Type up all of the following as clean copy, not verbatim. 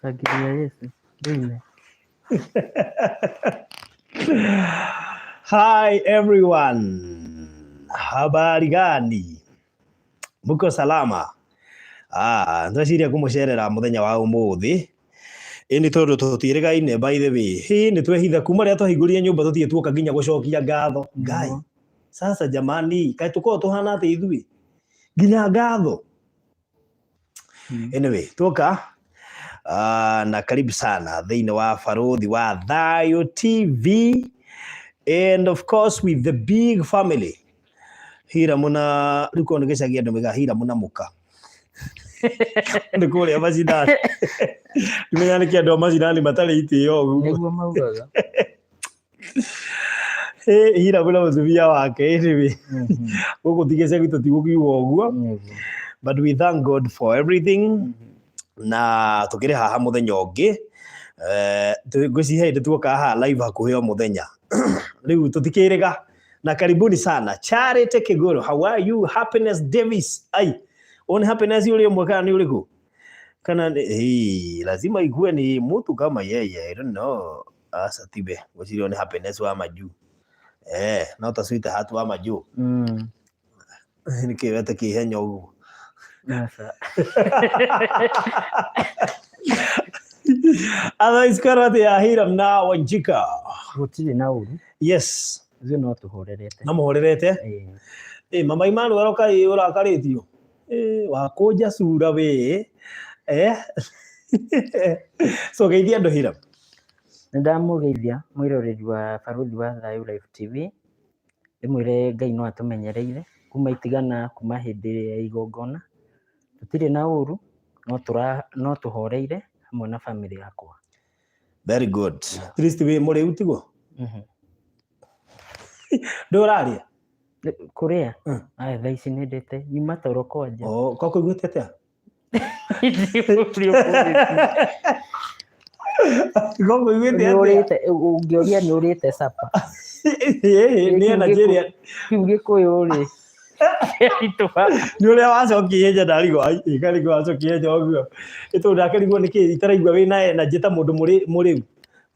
Hi everyone. Habari gani? Muko salama? Ndeciria kumucerera muthenya wa umuthi. Ini tondu tutirigaine by the way. Ni twehitha kuma ria twahingũrire nyumba tutie tuoka nginya gucokia ngatho. Ngai. Sasa jamani, kai tuko tuhana ati ithui. Nginya ngatho. Anyway, tuoka na karibu sana thiini wa Baruthi wa Thayo TV, and of course with the big family. Hiram na riko nigecagia andu miga Hiram na muka ndikuria macindani nimenya niki andu macindani matari itio uguo niguo maugaga Hiram na mutumia wake anyway guku tigece gitu tigukiuga uguo, but we thank God for everything. Na tukire haha muthenya ungi ngwiciria hindi tuoka haha live hakuhi o muthenya riu tutikiriga na karibuni sana. Charity Kigoro, how are you? Happiness Davis, ai one Happiness yule mwaka ni uliku kana lazima ikue ni mtu kama yeye, I don't know. Asa tibe ngwiciria one Happiness wa maju na utaswita hatu wa maju nikiwete kihenya uguo nasa otherwise karate ya Hiram na Wanjiku gutiri na uru. Yes, Zio no tuhorerete. Na muhorerete? Mama Imanu arokai urakaritio. Wakoja sura we. So geithia andu Hiram. Ndamugeithia mwiroreri wa Baruthi wa Thayo Live TV. Imwire Ngai no atumenyereire kuma itigana kuma hindi ya igongona. Tutire na uru no tuhoreire hamwe na family yakwa. Very good. Kristo we muri utigo. Doraria kuria thaa ici nindete nyuma toroko nja ko kuiguite atia ko kuiguite atia ungioria ni urite sapa ni Nigeria kiuge kuyuri ni uria wacokie nja ndarigo ikarigo wacokie nja oguo itu ndakarigo niki itaraigua wina energy ta mundu muri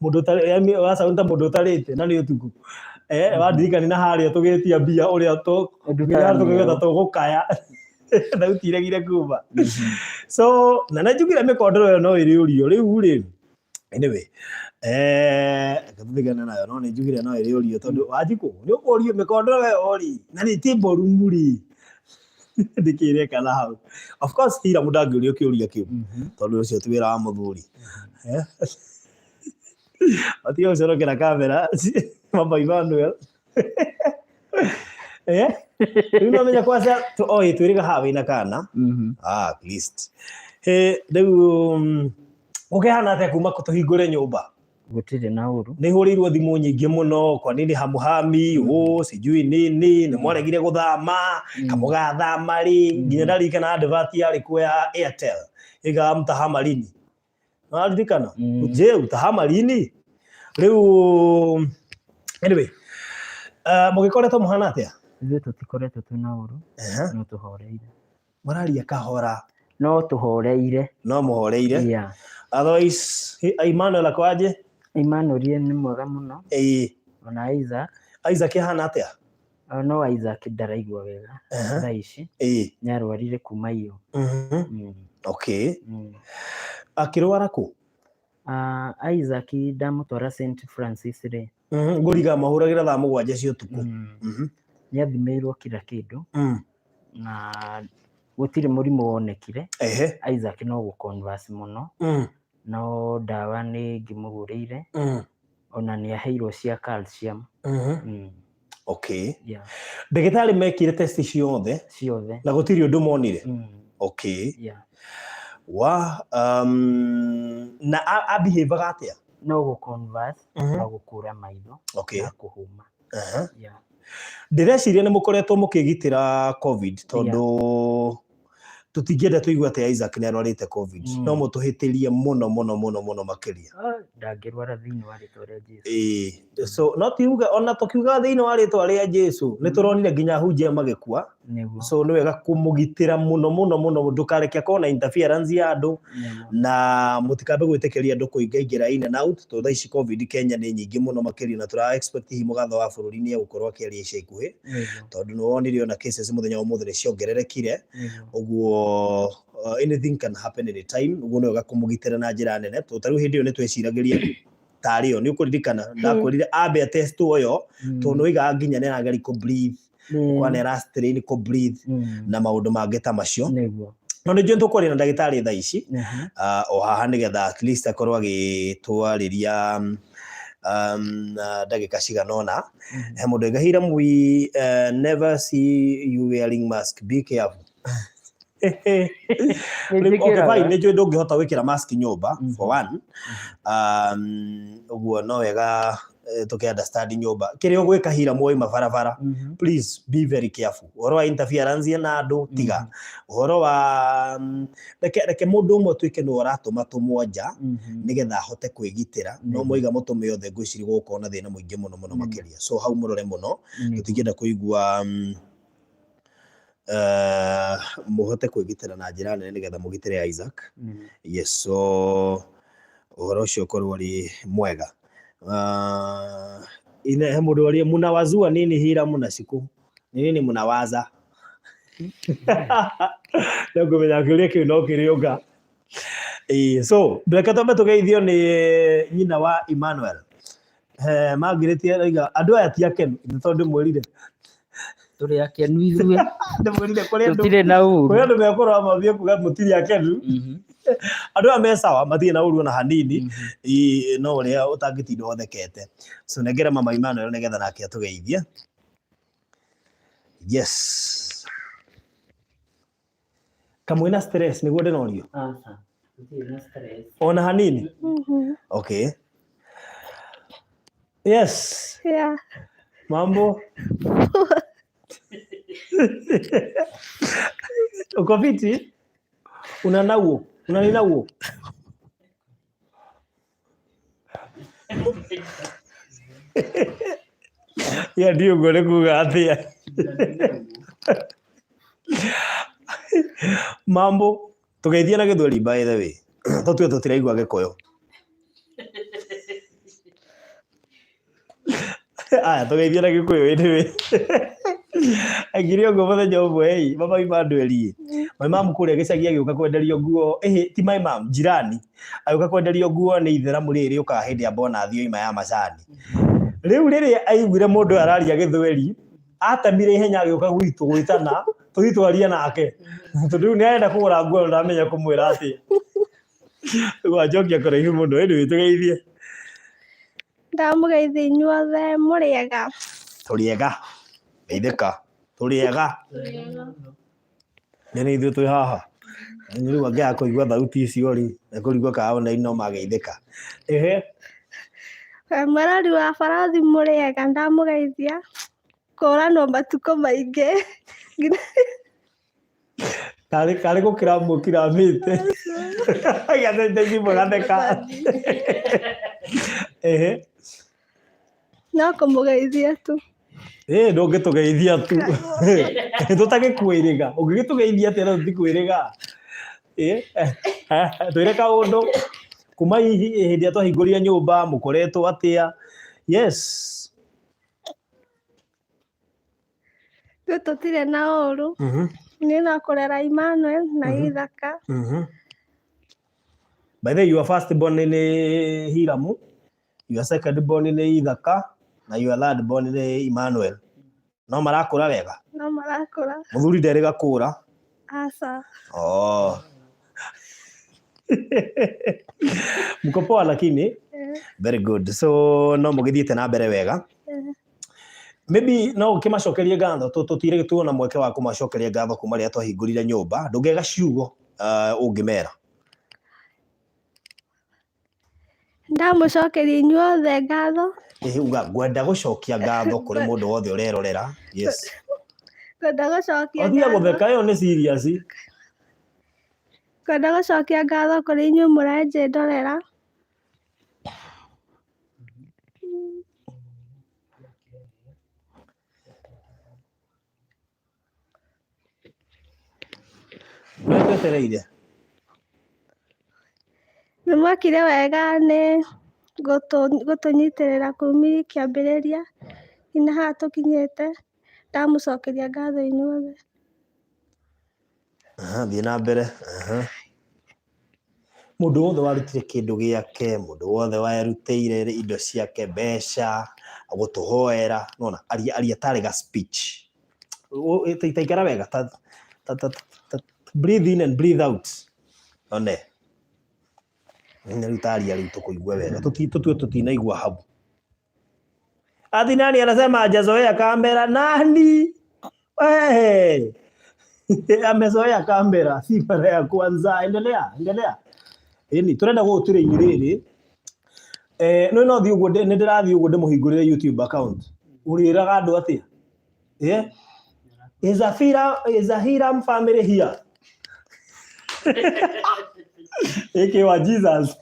mundu tari wacaunta mundu tarite na ni utuku wadirikani na haria tugetia mbia uria tugetha tugukaya ndautiregire kuma. So na njugire mikondoro yo no iri urio riu ri anyway kathigana nayo no njugire no iri urio tondu Wanjiku ni ukurio mikondoro we ori na ni timboru muri ndikire kana hau. Of course Hiram ndangiurio kiuria kiu tondu ucio ti wira wa muthuri atio ucorokera kamera Mama Imanu Rino menya kwanza twiriga hawe na kana at least riu ukihana atia kuma kutuhingure nyumba gutire na uru ni hurirwo thimu nyingi muno kwa nini hamuhami sijui nini ni mwaregire guthama kamugathama ri nginya ndarikana advert yari kwa Airtel iga mtahama lini naririkana je utahama lini riu anyway mugikoretwo muhana atia ithuĩ tutikoretwo twina uru no tuhoreire mararia kahora no tuhoreire no muhoreire otherwise Emmanuel akwaje Emmanuel ni mwega muno ona Isaac hana atia no Isaac ndaraigua wega thaa ici ni arwarire kuma iyo okay akirwara ku Isaac ndamutwara St Francis ri nguriga mahuragira thaa 7 cia utuku ni athimirwo kila kindu na gutire murimu wonekire Isaac no guconverse muno no dawa ni ngimugurire ona ni aheirwo cia calcium okay ndagitari mekire test ciothe na gutiri undu monire okay wa na abehave atia no guconverse no gukura maitho na kuhuma ndireciria ni mukoretwo mukigitira covid tondu tutingienda tuigua ati Isaac ni arwarite covid no mutuhitirie muno makiria ndangirwara thiini wa ritwa ria Jesu so no tiuga ona tukiuga thiini wa ritwa ria Jesu ni turonire nginya hunjia magikua so nĩ wega kũmũgitĩra mũno ndũkareke akorwo na interference ya andũ na mũtikambe gwĩtĩkĩria andũ kũingaingĩra in and out tondũ thaa ici covid Kenya nĩ nyingĩ mũno makĩria na tũra expect hihi mũgatho wa bũrũri nĩ egũkorwo akĩaria ica ikuhĩ tondũ nĩ wonire ona cases mũthenya wa ũmũthĩ nĩ ciongererekire ũguo anything can happen anytime ũguo nĩ wega kũmũgitĩra na njĩra nene tondũ tarĩu hĩndĩ ĩyo nĩ tweciragĩria tarĩo nĩ ũkũririkana ndakwĩrire ambe atest ũyo tondũ nĩ oigaga nginya nĩ arageria kũ breathe kwana era strain kũ breathe na maũndũ mangĩ ta macio no nĩ njũĩ tũkwaria na ndagĩtarĩ thaa ici o haha nĩgetha at least akorwo agĩtwarĩria ndagĩka cigana ũna he mũndũ aiga Hiram we never see you wearing mask be careful okay fine nĩ njũĩ ndũngĩhota gwĩkĩra mask nyũmba for one ũguo no wega tũkĩ understand nyũmba kĩrĩa ũgwĩka Hiram woima barabara please be very careful ũhoro wa interference na andũ tiga ũhoro wa reke mũndũ ũmwe tuĩke nĩ ũratũma tũmwonja nĩgetha ahote kwĩgitĩra no moiga mũtũme othe ngwĩciria gũkorwo na thĩna mũingĩ mũno makĩria so hau mũrore mũno tũtingĩenda kũigua mũhote kwĩgitĩra na njĩra nene nĩgetha mũgitĩre Isaac yes so ũhoro ũcio ũkorwo ũrĩ mwega he mũndũ ũrĩa mnawazua nini Hiram na siku nĩ nini mnawaza nĩ ngũmenya kĩũria kĩu no kĩrĩũnga so reke twambe tũgeithio nĩ nyina wa Emmanuel Margaret arauga andũ aya ti akenu tondũ mwĩrire tũrĩ akenu ithuĩ ndĩmwĩrire kũrĩ andũ mekorwo mambie kuga mũtirĩ akenu andũ aya me sawa matirĩ na ũru ona hanini no ũrĩa ũtangĩtinda ũthekete so nengera mama Emmanuel nĩgetha nake atũgeithie yes kamwe na stress nĩguo ndĩnorio ona hanini okay yes mambo uko fiti unanauo ya ndio ngore kuga atia mambo tugeithia na gĩthweri by the way tũtue tũtiraigua gĩkũyũ aya tugeithia na gĩkũyũ anyway agirio ngo mũthenya ũmwe mama Emmanuel my mom kũrĩa gĩcagi agĩũka kwenderio nguo ti my mom jirani agĩũka kwenderio nguo nĩ itheramu rĩrĩ ũka hĩndĩ ya bona thio ya macani rĩu rĩrĩa aiguire mũndũ araria gĩthweri atamire ihenya agĩũka gwitũ gwĩtana tũgĩtwaria nake tondũ nĩ arenda kũgũra nguo ndamenya kũmwĩra atĩ gwajokia kũraihu mũno anyway tũgeithie ndamũgeithia inyuothe mũrĩega tũrĩega geithĩka tũrĩega nĩ ithuĩ twĩ haha rĩu angĩaga kũigua thauti icio rĩ ekũrigwo kana ona no mageithĩka mwarori wa barathi mũrĩega ndamũgeithia kũranwo matukũ maingĩ karĩ gũkĩra mũkiramĩte gathete thimũ gatheka no kũmũgeithia tu ndũngĩtũgeithia tu tũtagĩkwĩrĩga ũngĩgĩtũgeithia atĩa na tũtikwĩrĩga twĩre kaũndũ kuma hĩndĩ ĩrĩa twahingũrire nyũmba mũkoretwo atĩa yes tũtirĩ na ũru nĩ na kũrera Emmanuel na Ithaka by the way your first born nĩ Hiram your second born nĩ Ithaka na your third born nĩ Emmanuel no marakũra wega no marakũra mũthuri nderĩ gakũra aca mko poa lakini very good so no mũgĩthiĩte na mbere wega maybe no ũkĩmacokerie ngatho tũtire tuona mweke wa kũmacokeria ngatho kuma rĩrĩa twahingũrire nyũmba ndũngĩaga ciugo ũngĩmera ndamũcokeria inyuothe ngatho uga ngwenda gũcokia ngatho kũrĩ mũndũ wothe ũrerorera yes ngwenda gũcokia othia gũtheka ĩyo nĩ serious ngwenda gũcokia ngatho kũrĩ inyuĩ mũranjĩndorera Nĩngwetereire. Nĩmwekire wega nĩ gũtũnyitĩrĩra kumia kĩambĩrĩria nginya haha tũkinyĩte. Ndamũcokeria ngatho inyuothe. Thiĩ na mbere. Mũndũ wothe warutire kĩndũ gĩake, mũndũ wothe warutĩire indo ciake, mbeca, gũtũhoera, nona aria tarĩ ga speech. Taikara wega, breathe in and breathe out. One. Rĩu taria rĩu tũkũigua wega. Tũtinaigua hau. Ati nani anasema hajazoea kamera? Nani? Amezoea kamera, si mara ya kwanza. Endelea. Eni turenda gũtire iniriri. No thiĩ ũguo nĩndĩrathiĩ ũguo ndĩmũhingũrĩre YouTube account. Ũrĩraga andũ atia? Is a Hiram family here? Eke wa Jesus.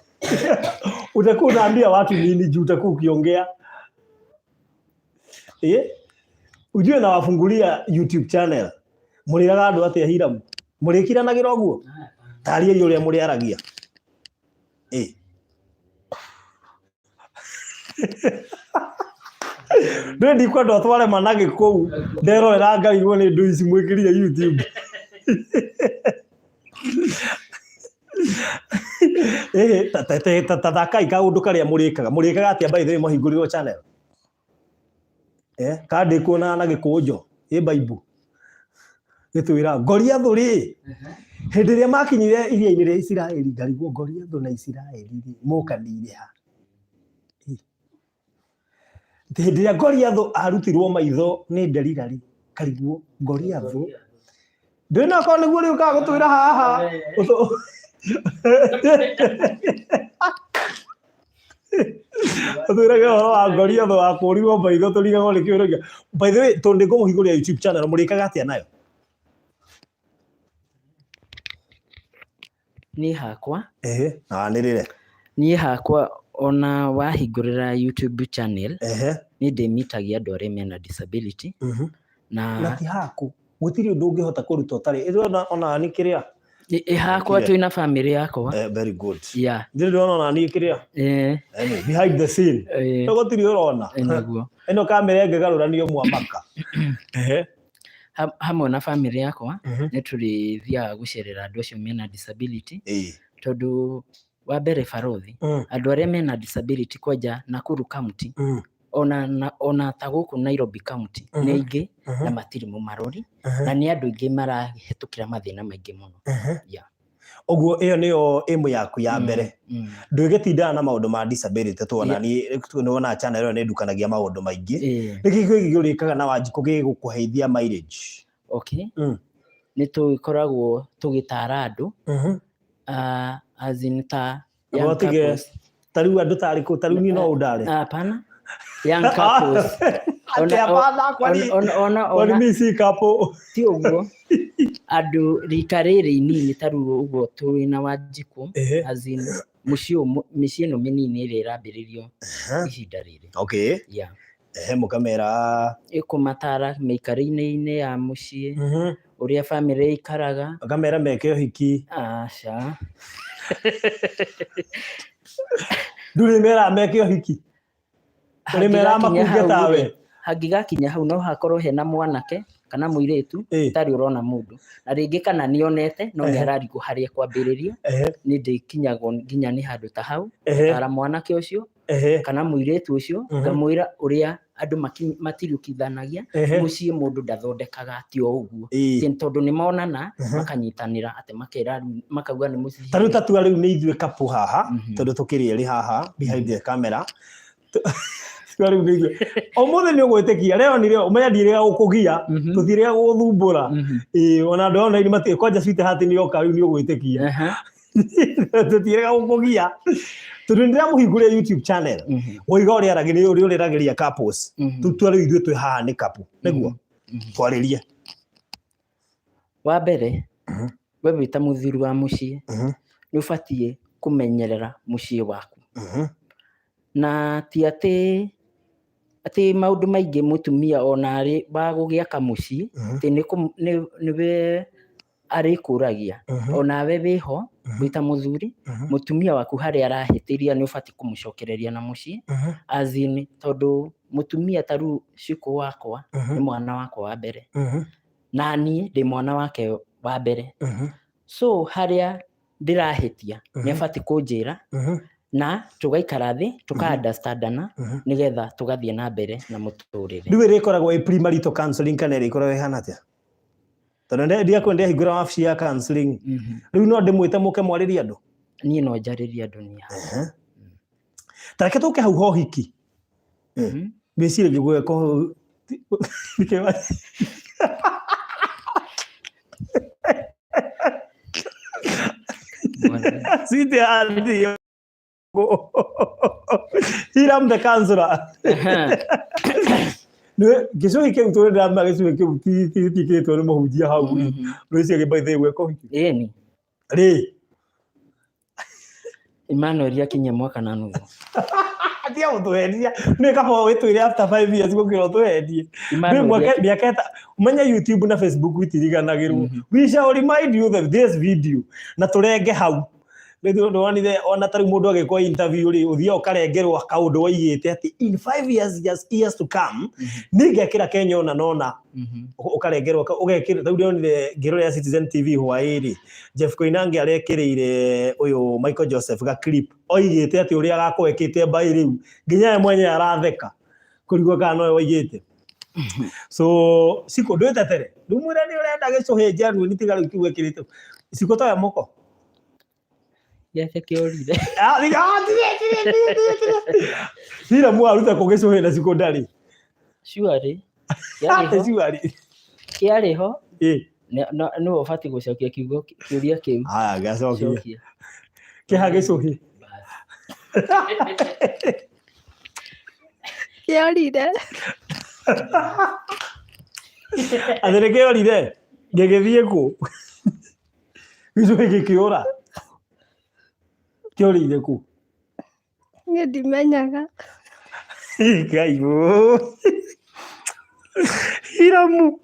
Utakuwa unaambia watu nini juu utakuwa ukiongea? Ujue na wafungulia YouTube channel. Mũrĩraga andũ atia Hiram? Mũrĩkiranagĩra ũguo? Taria ũrĩa mũrĩaragia. Ndio kwenda tware manage kũu. Nderorera ngaigwo nĩ ndũ ici mwĩkĩrire YouTube. Tathakai kaũndũ karĩa mũrĩkaga atia by the way mũhingũrĩrwo channel. Kandĩkwo na gĩkũnjo. Bible. Gĩtwĩra Goliath rĩ. Hĩndĩ ĩrĩa makinyire iria-inĩ rĩa Isiraeli, ngarigwo Goliath na Isiraeli mokanĩire ha. Hĩndĩ ĩrĩa Goliath arutirwo maitho nĩ Delila rĩ, karigwo Goliath. Ndĩna ko nĩguo rĩu ka gũtwĩra haha. Ũtwĩrage ũhoro wa Goliath wa kũũrirwo maitho tũrigagwo nĩ kĩũria. By the way, tondũ ngũmũhingũrĩra YouTube channel mũrĩkaga atĩa nayo? Niĩ hakwa. Nĩrĩre. Niĩ hakwa ona wahingũrĩra YouTube channel. Nĩ ndĩmitagia andũ arĩa mena disability. Na ti haku. Gũtirĩ ũndũ ũngĩhota kũruta ũtarĩ. Ona nĩ kĩrĩa. Hakwa twĩna family yakwa. Very good. Yeah. Ndĩrona ona nĩ kĩrĩa. Behind the scene. Gũtirĩ ũrona. Nĩguo. Ĩno kamera ĩngĩgarũranio mwamaka. Hamwe na family yakwa nĩ tũrĩthiaga gũcerera andũ acio mena disability. Tondũ wa mbere barothi andũ arĩa mena disability kwanja Nakuru County ona ta gũkũ Nairobi County nĩ aingĩ na matirĩ marori na nĩ andũ aingĩ marahĩtũkĩra mathĩna maingĩ mũno. Ũguo ĩyo nĩyo ĩmwe yaku ya mbere. Ndũgĩtindaga na maũndũ ma disability tuona nĩwona channel ĩyo nĩndukanagia maũndũ maingĩ. Nĩkĩ gĩgĩũrĩkaga na Wanjiku gĩgũkũheithia mileage? Okay. Nĩ tũkoragwo tũgĩtara andũ as in ta young couples. Tarĩu andũ tarĩ kũ? Tarĩu niĩ no ũndare? Hapana. Young couples. Ona misi couple. Ti ũguo. Andũ rika rĩrĩ inini tarĩu ũguo tũrĩ na Wanjiku as in mĩciĩ ĩno mĩnini ĩrĩa ĩrambĩrĩrio ihinda rĩrĩ. Okay. Yeah. Mũkamera ĩkũmatara mĩikarĩre-inĩ ya mũciĩ ũrĩa family ikaraga. Kamera meke ũhiki. Aca. Ndũrĩ mera meke ũhiki. Ũrĩ mera makunge tawe. Hangĩgakinya hau no hakorwo hena mwanake kana mũirĩtu tarĩ ũrona mũndũ. Na rĩngĩ kana nĩonete no nĩararigwo harĩa kwambĩrĩria. Nĩ ndĩkinyagwo nginya nĩ handũ ta hau. Tara mwanake ũcio kana mũirĩtu ũcio ngamwĩra ũrĩa andũ matirukithanagia mũciĩ mũndũ ndathondekaga ti o ũguo. Tondũ nĩmonana makanyitanĩra atĩ makauga nĩ mũciĩ. Tarĩu tatua rĩu nĩ ithuĩ couple haha tondũ tũkĩrĩ erĩ haha behind the camera. Rĩu nĩ ithuĩ. Ũmũthĩ nĩ ũgwĩtĩkia rĩo nĩ rĩo ũmenya ndirĩga gũkũgia tũtirĩga gũthumbũra. Ona andũ ona matĩ kwanja sweetheart nĩ oka rĩu nĩ ũgwĩtĩkia. Tũtirĩga gũkũgia. Tondũ ndĩramũhingũrĩra YouTube channel. Woiga ũrĩaragĩria couples. Tutua rĩu ithuĩ twĩ haha nĩ couple. Nĩguo twarĩrie. Wa mbere we wĩta mũthuri wa mũciĩ nĩ ũbatiĩ kũmenyerera mũciĩ waku. Na ti atĩ maũndũ maingĩ mũtumia ona arĩ wa gũgĩaka mũciĩ atĩ nĩwe arikuragia onawe wiho wita muthuri mutumia waku haria arahitiria ni ubati kumucokereria na mucii azini tondu mutumia taru ciku wakwa ni mwana wakwa wa mbere nani ndi mwana wake wa mbere so haria ndirahitia ni abati kunjira na tugaikara thi tuka understandana nigetha tugathie na mbere na muturire riu irikoragwo i premarital counseling kana irikoragwo ihana atia tondu ndia kwenda hingura wabici ya counseling riu no ndimwite muke mwariria andu nie no njariria andu ni ha tareke tuke hau hohiki bicire ngigweko Siti andi Hiram the counselor no gicuhi kiu tu ndama gicuhi kiu ti kitwo ni muhunjia hau rwisi gibaithe gweko hiki ni ri Emmanuel yakinya mwaka na nuthu atia utuhendia ni kabo witwire after 5 years gukira utuhendie ni mwaka miaka umenya YouTube na Facebook itiriganagirwo we shall remind you that this video na turenge hau ndio wonire ona tari mundu agikwa interview ri uthia ukarengerwa kaundu waigite ati in 5 years to come ningekira Kenya ona nona ukarengerwa ugekira tau ndionire ngiro ya Citizen TV hwairi Jeff Koinange arekireire uyu Michael Joseph ga clip oigite ati uria agakwekite mbai riu nginya mwenye aratheka kurigwa kana no waigite so siko ndwetetere ndumwira ni urenda gicuhinja ru ni tigaru kiwekirite siko ta moko yake kiorire Hira mwaruta kugicuhe na siko ndari sure kiariho no ubati gucokia kiugo kiuria kiu gacokia kihagicuhi kiorire athere kiorire ngegithie ku gicuhi gikiora kiorire ku ni ndimenyaga Kaigo Hiramu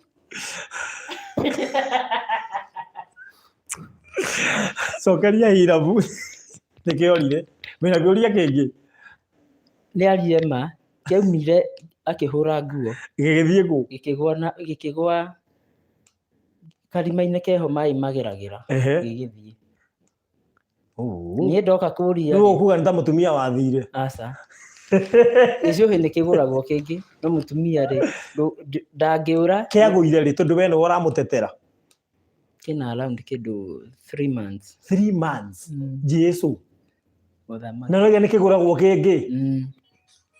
Sokaria Hiramu Nikiorire mena gioria kingi ni ariema kiaumire akihura nguo gikigwa karima-ine keho mai mageragira gigithie ni ndoka kuria no kuga nda mutumia wathire aca icio ni kiguragwo kingi no mutumia ri ndangiura kiaguire ri tondu we no uramutetera kina around kindu 3 months Jesu na no ni kiguragwo kingi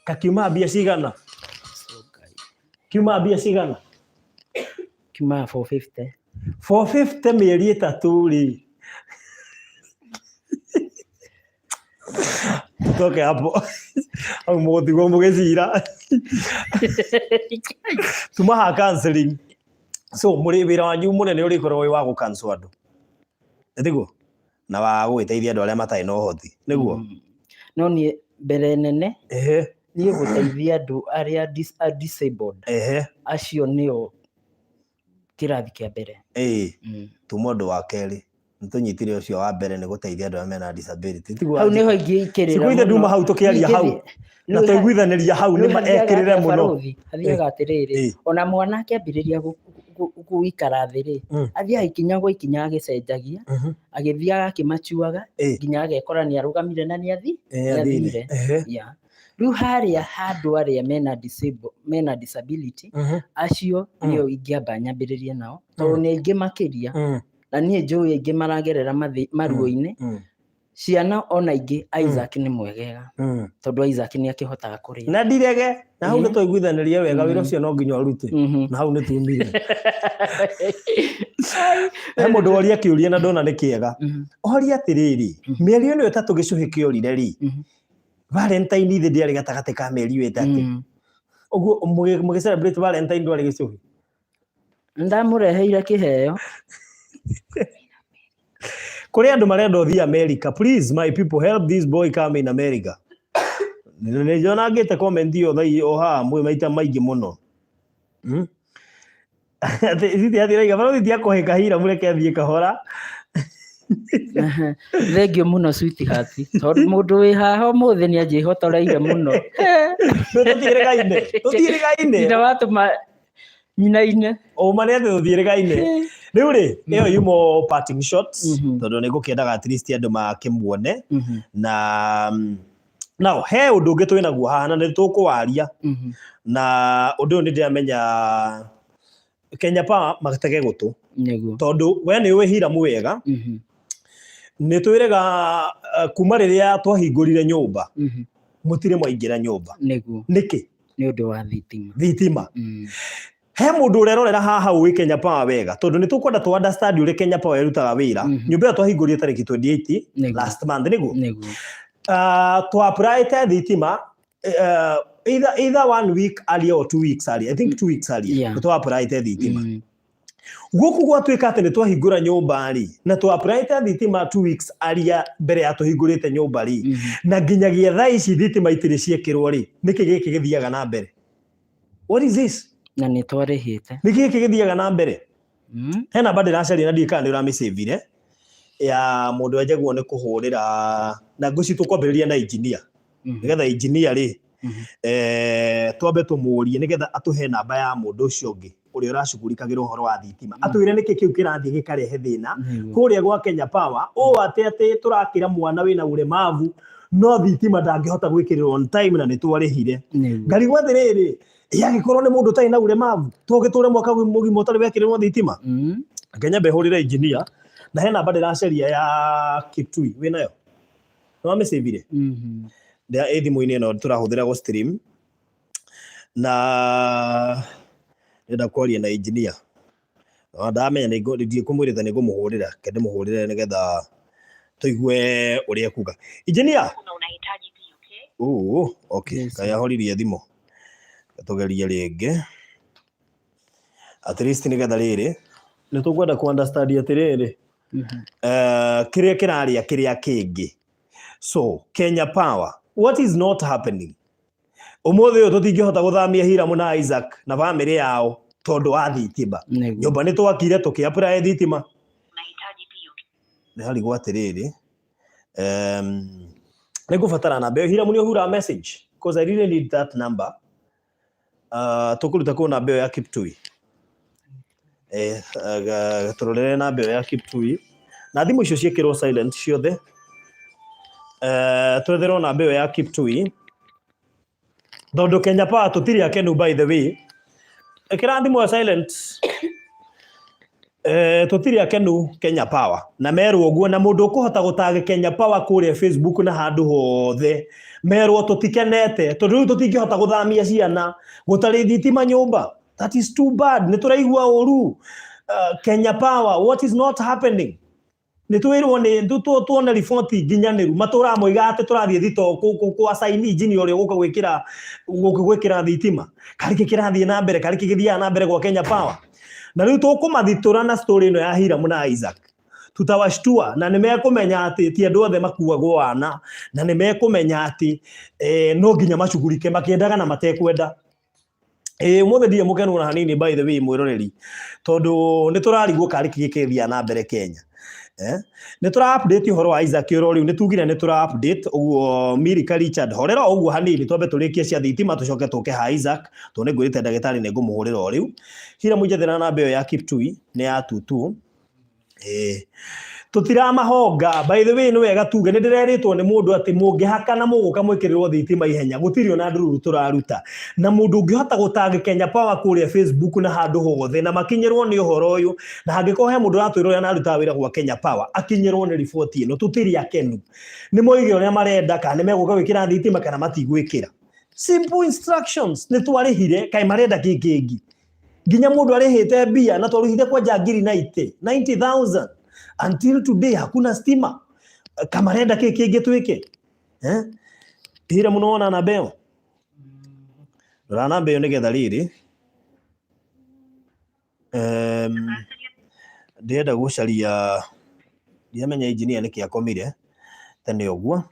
kakiuma bia cigana kiuma 450 mieri 3 ri toke hapo au mugotigwo mugicira tumaha counseling so muri wira wanyu munene urikorwo wa gu cancel andu ndiguo na wa gwiteithia andu aria matai no hoti niguo no ni mbere nene ni guteithia andu aria disabled acio nio kirathi kia mbere tu mundu wa keri nitunyitire ucio wa mbere ni guteithia andu mena disability hau niho ingikirira sikuithe nduma hau tukiaria hau na tuiguithaniria hau ni maekirire muno athiaga atiriri ona mwana akiambiriria guikara thiri athia ikinya agicenjagia agithia akimachuaga nginya agekora ni arugamire na ni athire riu haria handu aria mena disability acio nio ingiamba nyambiririe nao tondu ni ingi makiria na nie njui ingi maragerera maruo-ini ciana ona ingi Isaac ni mwegega tondu Isaac ni akihotaga kuria na ndirege na hau nituiguithaniria wega wira ucio no nginya urute na hau nitumire he mundu oria kiuria na ndona ni kiega oria atiriri mieri ino 3 gicuhi kiorire ri Valentine ithe ndiari gatagati ka mieri 3 uguo mugi celebrate Valentine ndwari gicuhi ndamureheire kiheo kuri andu marenda uthia America please my people help this boy come in America nijona ngite comment iyo thai oha mwe maita maingi muno Ati athiraiga baro ti akoheka Hiram reke athie kahora. Thengio muno sweetheart tondu mundu wi haha umuthi ni anjihotoreire muno tutirigaine ina watuma nyina-ine mane athi tutirigaine riu ri iyo yumo parting shots tondu ni gukiendaga at least andu makimuone na now he undu ungi twinaguo haha na ni tukuwaria na undu ni ndiramenya Kenya Power magatege gutu tondu we ni we Hiram wega ni twirega kuma riria twahingurire nyumba mutire mwaingira nyumba niki ni undu wa thitima he mundu urerorera haha wi Kenya Power wega tondu ni tukwenda tu understand uri Kenya Power irutaga wira nyumba ya twahingurire tariki 28 last month niguo tu apply te thitima either 1 week earlier or 2 weeks earlier. I think 2 weeks earlier tu apply te thitima guku gwatuika ati ni twahingura nyumba ri na tu apply te thitima 2 weeks earlier mbere ya tuhingurite nyumba ri na nginyagia thaa ici thitima itire ciekirwo ri niki giki githiaga na mbere. What is this? Na ni twarihite niki giki githiaga na mbere. Hena bandi racari na ndikana ni uramisavire ya mundu ajaguo ni kuhurira na nguci tukwambiriria na engineer nigetha engineer ri twambe tumurie nigetha atuhe namba ya mundu ucio ungi uri uracugurikagira uhoro wa thitima atwire niki kiu kirathie gikarehe thina kuria gwa Kenya Power ati turakira mwana wina uremavu no thitima ndangihota gwikirirwo on time na ni twarihire ngari gwa thiriri yagikorwo ni mundu tai na uremavu tugiture mwaka mugimo utari wekirirwo thitima Kenya behurira engineer na hena bandi racaria ya Kitui winayo no amesavire ndia ethimu-ini ino turahuthira go stream na nda kwaria na engineer ndamenya ni ndie kumwirita ni gumuhurira kende muhurire nigetha tuigue uria kuga engineer unahitaji pia okay kaya horirie thimu tugeria ringi at least nigetha riri ni tukwenda ku understand atiriri kiria kiraria kiria kingi so Kenya Power what is not happening umuthi uyu tutingihota guthamia Hiram na Isaac na family yao tondu wa thitima nyumba ni twakire tukiapply thitima unahitaji pia ni hali gwatiriri ni gufatara namba Hiram ni uhura message because I really need that number tukuruta ku namba ya Kiptui turorere namba ya Kiptui na thimu icio ciekirwo silent ciothe twetherwo namba ya Kiptui tondu Kenya Power tutiri akenu by the way ekira thimu silent tutiri akenu Kenya Power na merwo uguo na mundu ukuhota gutag Kenya Power kuria Facebook na handu hothe merwo tutikenete tondu tutingihota guthamia ciana gutari thitima nyumba. That is too bad. Ni turaigua uru Kenya Power what is not happening ni twirwo ni tuona report nginyaniru matura moiga ati turathie thito ku assign engineer uri guka gwikira thitima kariki kirathie na mbere kariki githia na mbere gwa Kenya Power na riu tukumathitura na story ino ya Hiram na Isaac tutawashtua na nimekumenya ati ti andu othe makuagwo wana na nimekumenya ati no nginya macugurike makiendaga na matekwenda umothe ndie mukenu na hanini by the way mwiroreri tondu ni turarigwo kariki gikithia na mbere Kenya ni tura update uhoro wa Isaac ro riu ni tugire ni tura update uguo Mirika Richard horera uguo hanini twambe turikie cia thitima tucoke tuke ha Isaac to ni ngwirite ndagitari ni ngumuhurira o riu Hiram njethera namba ya Kiptui ni ya 22 tutira mahonga by the way ni wega tuge ni ndireritwo ni mundu ati mungihaka na muguka mwikirirwo thitima ihenya gutirio na ndururu turaruta na mundu ungihota gutanga Kenya Power kuria Facebook na handu hothe na makinyirwo ni uhoro uyu na hangiko he mundu ratwirwo na ruta wira gwa Kenya Power akinyirwo ni report ino tutiri akenu ni moige uria marenda kana ni meguka gwikira thitima kana matigwikira simple instructions ni twarihire kai marenda kingi nginya mundu arihite bia na twaruhire kwa jangiri 90,000 until today hakuna stima kama renda kingi twike Hiram munaona na beo rana beo nigetha riri ndienda gucaria ndiamenya engineer niki akomire tene uguo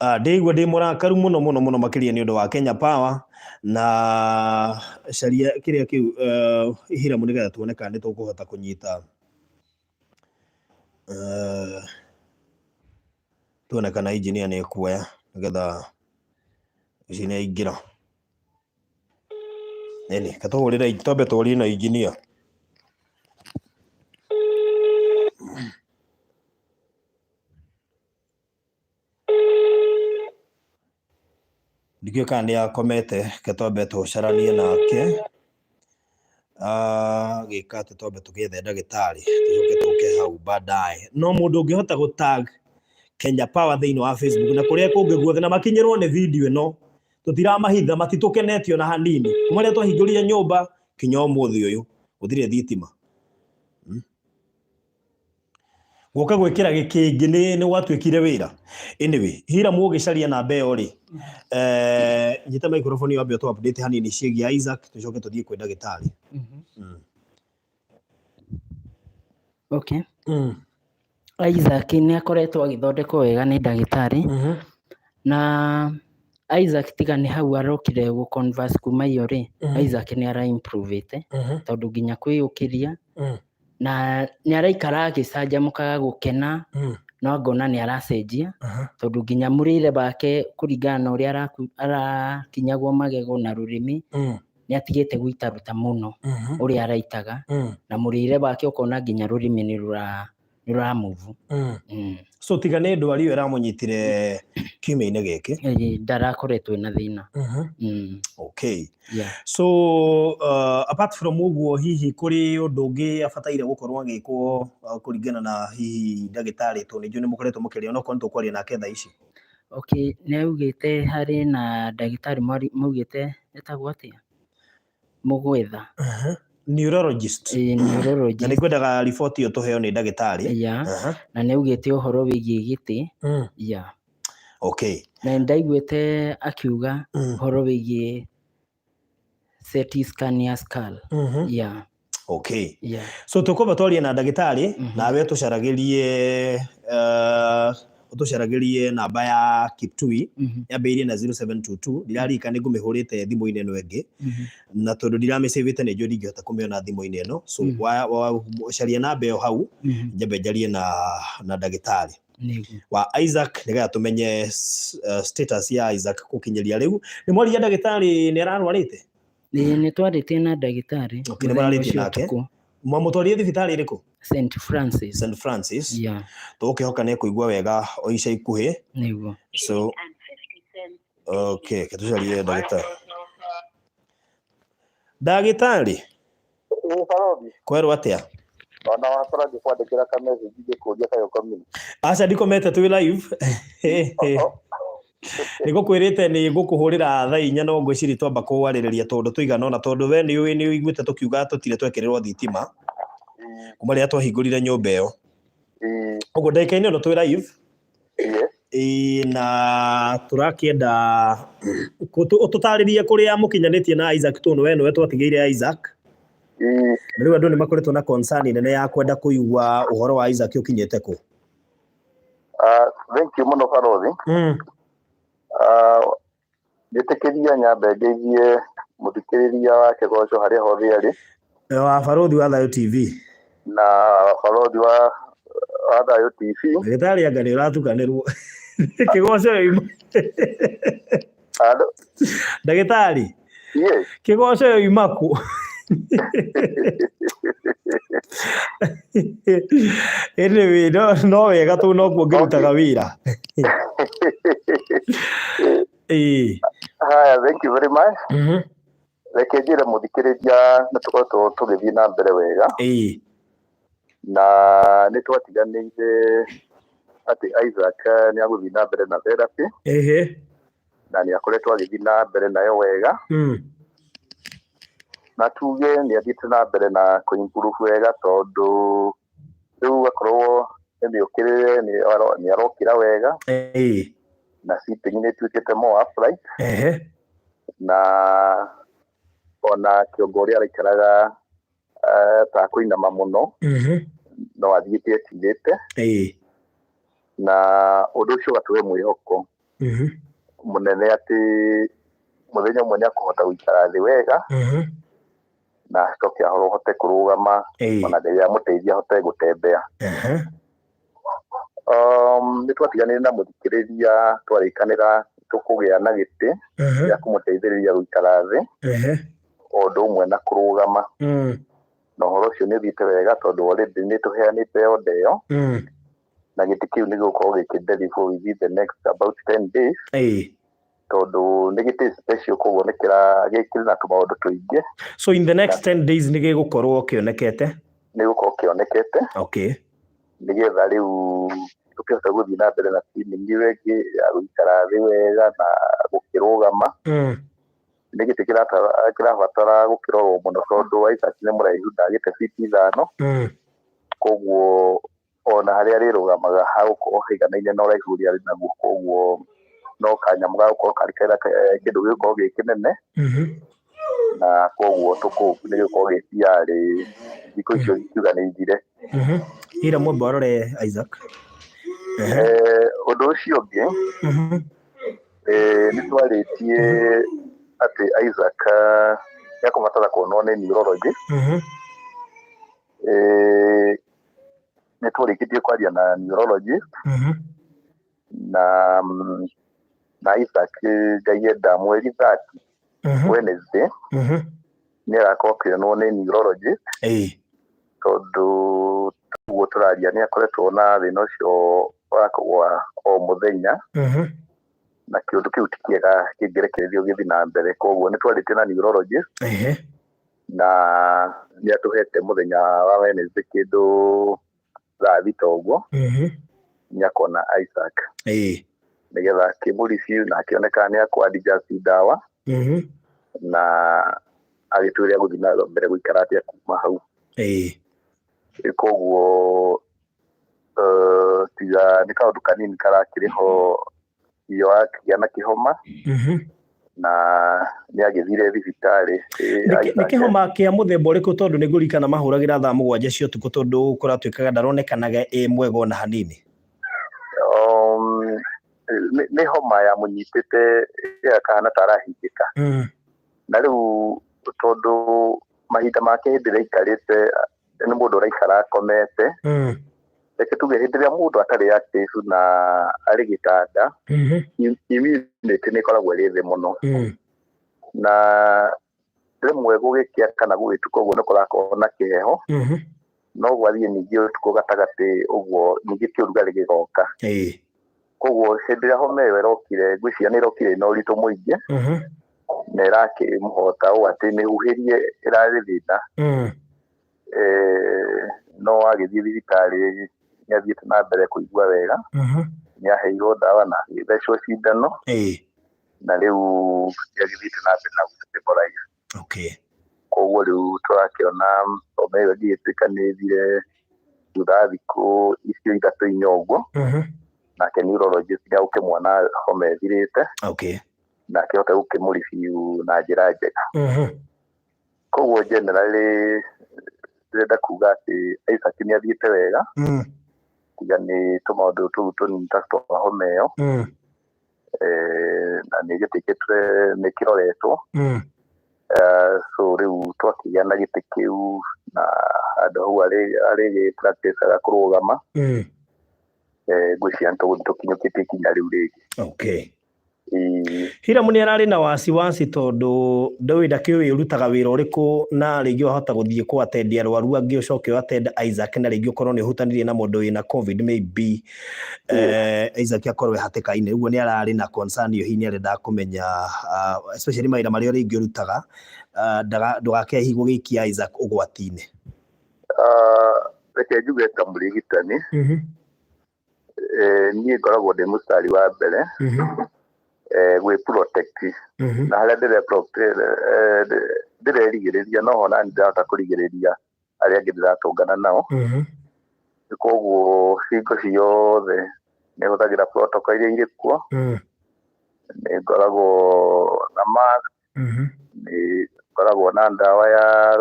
Ndigua ndi murakaru muno makiria ni undu wa Kenya Power na caria kiria kiu Hiram nigetha tuone kana nitukuhota kunyita tuone kana engineer ni kuoya nigetha ici ni ingira nini katugurira tombe turi na engineer ndigio kana ni akomete ketombe tucaranie nake gikate tombe tugethe ndagitari tucoke tuke hau baadaye no mundu ungihota gutag Kenya Power thiini wa Facebook na kuria kungi guothe na makinyirwo ni video ino tutiramahitha matitukenetio na hanini kumaria twahingurire nyumba kinya umuthi uyu uthire thitima guka gwikira gikingi ni gwatuikire wira anyway Hiram ugicaria namba iyo ri nyita microphone wambe tu update hanini ciegi Isaac tucoke tuthie kwenda gitari okay Isaac ni akoretwo agithondekwo wega ni ndagitari na Isaac tiga ni hau arokire gu converse kuma iyo ri Isaac ni ara improve ite tondu nginya kwiyukiria na ni araikara agicanjamukaga gukena no ngona ni aracenjia tondu nginya murire bake kuringana na uria arakinyagwo magego na rurimi ni atigite guitaruta muno uria araitaga na murire bake ukona nginya rurimi ni rura move so tiga ni ndwari yo iramunyitire kiumia-ini giki ndarakoretwo na thina okay so apart from uguo hihi kuri undu ungi abataire gukorwo agikwo kuringana na hihi ndagitari to nijo ni mukoretwo mukiria no konto kwaria nake thaa ici okay ni augite hari na ndagitari maugite etagwo atia mugwetha neurologist na ni kwendaga report iyo tuheo ni ndagitari na ni augite uhoro wigie giti okay na ndaiguite akiuga uhoro wigie CT scan ya skull okay so tukuba twaria na ndagitari nawe tucaragirie namba ya Kiptui yambeirie na 0722 ndirarika ni ngumihurite thimu-ini ino ingi na tondu ndiramicivite ni njo ndingihota kumiona thimu-ini ino so caria namba iyo hau njambe njarie na ndagitari wa Isaac nigetha tumenye status ya Isaac gukinyiria riu ni mwaria ndagitari ni ararwarite ni twaritie na ndagitari ni mararitie nake mwamutwarie thibitari iriku St Francis tukihoka ni kuigua wega o ica ikuhi niguo so okay ketucarie ndagitari kwerwo atia ona wakora ngikwandikira ka message ngikuria kayo komini aca ndikomete twi live niko kwirite ni ngukuhurira thaa 4 no ngwiciri twamba kuwaririria tondu tuigana ona tondu we ni uiguite tukiuga tutire twekererwo thitima kuma ria twahingurire nyumba iyo uguo ndagika-ini no twi live na turakienda ututaririe kuria mukinyanitie na Isaac tondu we niwe twatigeire Isaac riu andu ni makoretwo na concern nene ya kwenda kuigua uhoro wa Isaac ukinyete ku thank you muno Farothi nitikiria nyambe ngeithie muthikiriria wa Kigoco haria hothe ari wa Farothi wa Thayo TV na Farothi wa Thayo TV ndagitari anga ni uratukanirwo Kigoco yo ndagitari Kigoco yo imaku anyway no wega tu no kuongirutaga wira thank you very much reke njire muthikiriria nitukoretwo tugithii na mbere wega na nitwatiganire ati Isaac ni aguthii na mbere na therapy na ni akoretwo agithii na mbere nayo wega na tuge ni athiĩte na mbere na kuimprove wega tondu riu akorwo niũkirire ni arokira wega na sitting ni tuikite more upright na ona kiongo uria araikaraga ta kuinama muno no athiĩte etigĩte na undu ucio gatwe mwihoko munene ati muthenya umwe niakuhota guikara thi wega na acoke ahote kurugama ona Ngai amuteithia ahote gutembea. Nitwatiganire na muthikiriria twarikanira tukugia na giti ya kumuteithiriria guikara thi undu umwe na kurugama na horo ucio ni thite wega tondu already ni tuheanite order iyo na giti kiu ni gukorwo gikindeli for within the next about 10 days tondu ni giti special kuonekera gikiri na tumaundu tuingi. So in the next 10 days ni gigukorwo kionekete nigetha riu tukihota guthii na mbere na training regi ya guikara thi wega na gukirugama ni giti kirabatara gukirorwo muno tondu Isaac ni muraihu ndagite fiti 5 koguo ona haria rirugamaga hagukorwo haiganaine na uraihu uria ari naguo koguo no kanyamu gagukorwo karikaira kindu gigukorwo gikinene na koguo tuku ni gigukorwo gitiari thikũ icio ikiuga ni ithire. Hiram mborore Isaac undu ucio ungi ni twaritie ati Isaac niakubatara kuonwo ni neurology ni twarikitie kwaria na neurologist na Isaac Jayeda mweri 30 Wednesday ni arakorwo akionwo ni neurologist tondu tuguo turaria ni akoretwo na thina ucio wakugwa o muthenya na kiundu kiu ti kiega kingerekererio githi na mbere koguo ni twaritie na neurologist na ni atuhete muthenya wa Wednesday kindu thaa thita uguo ni akona Isaac nigetha kimuriciu na akioneka ni akwadijust dawa na agituria guthi na mbere guikara atia kuma hau koguo tiga ni kaundu kanini karakiriho iyo akia na kihoma na ni agithire thibitari ni kihoma kia muthemba uriku tondu ni ngurikana mahuragira thaa 7 cia utuku tondu kuratwikaga ndaronekanaga mwega ona hanini. Ni homa ya munyitite ya kana tarahingika na riu tondu mahinda make hindira ikarite ni mundu raikara akomete reke tuge hindiria mundu atari active na ari gitanda immunity ni koragwo ri thi muno na rimwe gugikia kana gugituka uguo ni kurakorwo na kiheho no gwathie ningi utuko gatagati uguo ningi kiurugari gigoka koguo hindiria homa iyo irokire ngwiciria ni irokire na uritu muingi na irakimuhota u ati ni huhirie irari thina no agithii thibitari ni athiite na mbere kuigua wega ni aheirwo dawa na thecwo cindano na riu agithiite na mbere na gutembora koguo riu turakiona homa iyo ndigituika ni ithire thutha thiku icio 3-4 uguo nake neurologist ni agukimwona homa ithirite na akihota gukimuriciu na njira njega koguo generally ndenda kuga ati Isaac ni athiite wega tiga ni tumaundu tuu tunini ta twa homa iyo na ni gitikitwe ni kiroretwo so riu twakigia na giti kiu na andu hau ari practice aga kurugama ngwiciria tukinyukitie kinya riu rigi. Hiram ni arari na wasiwasi tondu ndawi ndakiwi urutaga wira uriku na ringi wahota guthie ku attend arwaru angi ucoke attend Isaac na ringi ukorwo ni hutanirie na mundu wina covid maybe Isaac akorwe hatikaine uguo ni arari na concern yo hinya renda kumenya especially maira mari ringi urutaga ndugake gugikia Isaac ugwatine. Reke njuge ta murigitani ni ngoragwo ndi mustari wa mbere we protect na haria ndirerigiriria no hona ndirahota kurigiriria aria angi ndiratungana nao koguo hingo ciothe ni huthagira protocol iria iri kuo ni ngoragwo na mask ni ngoragwo na ndawa ya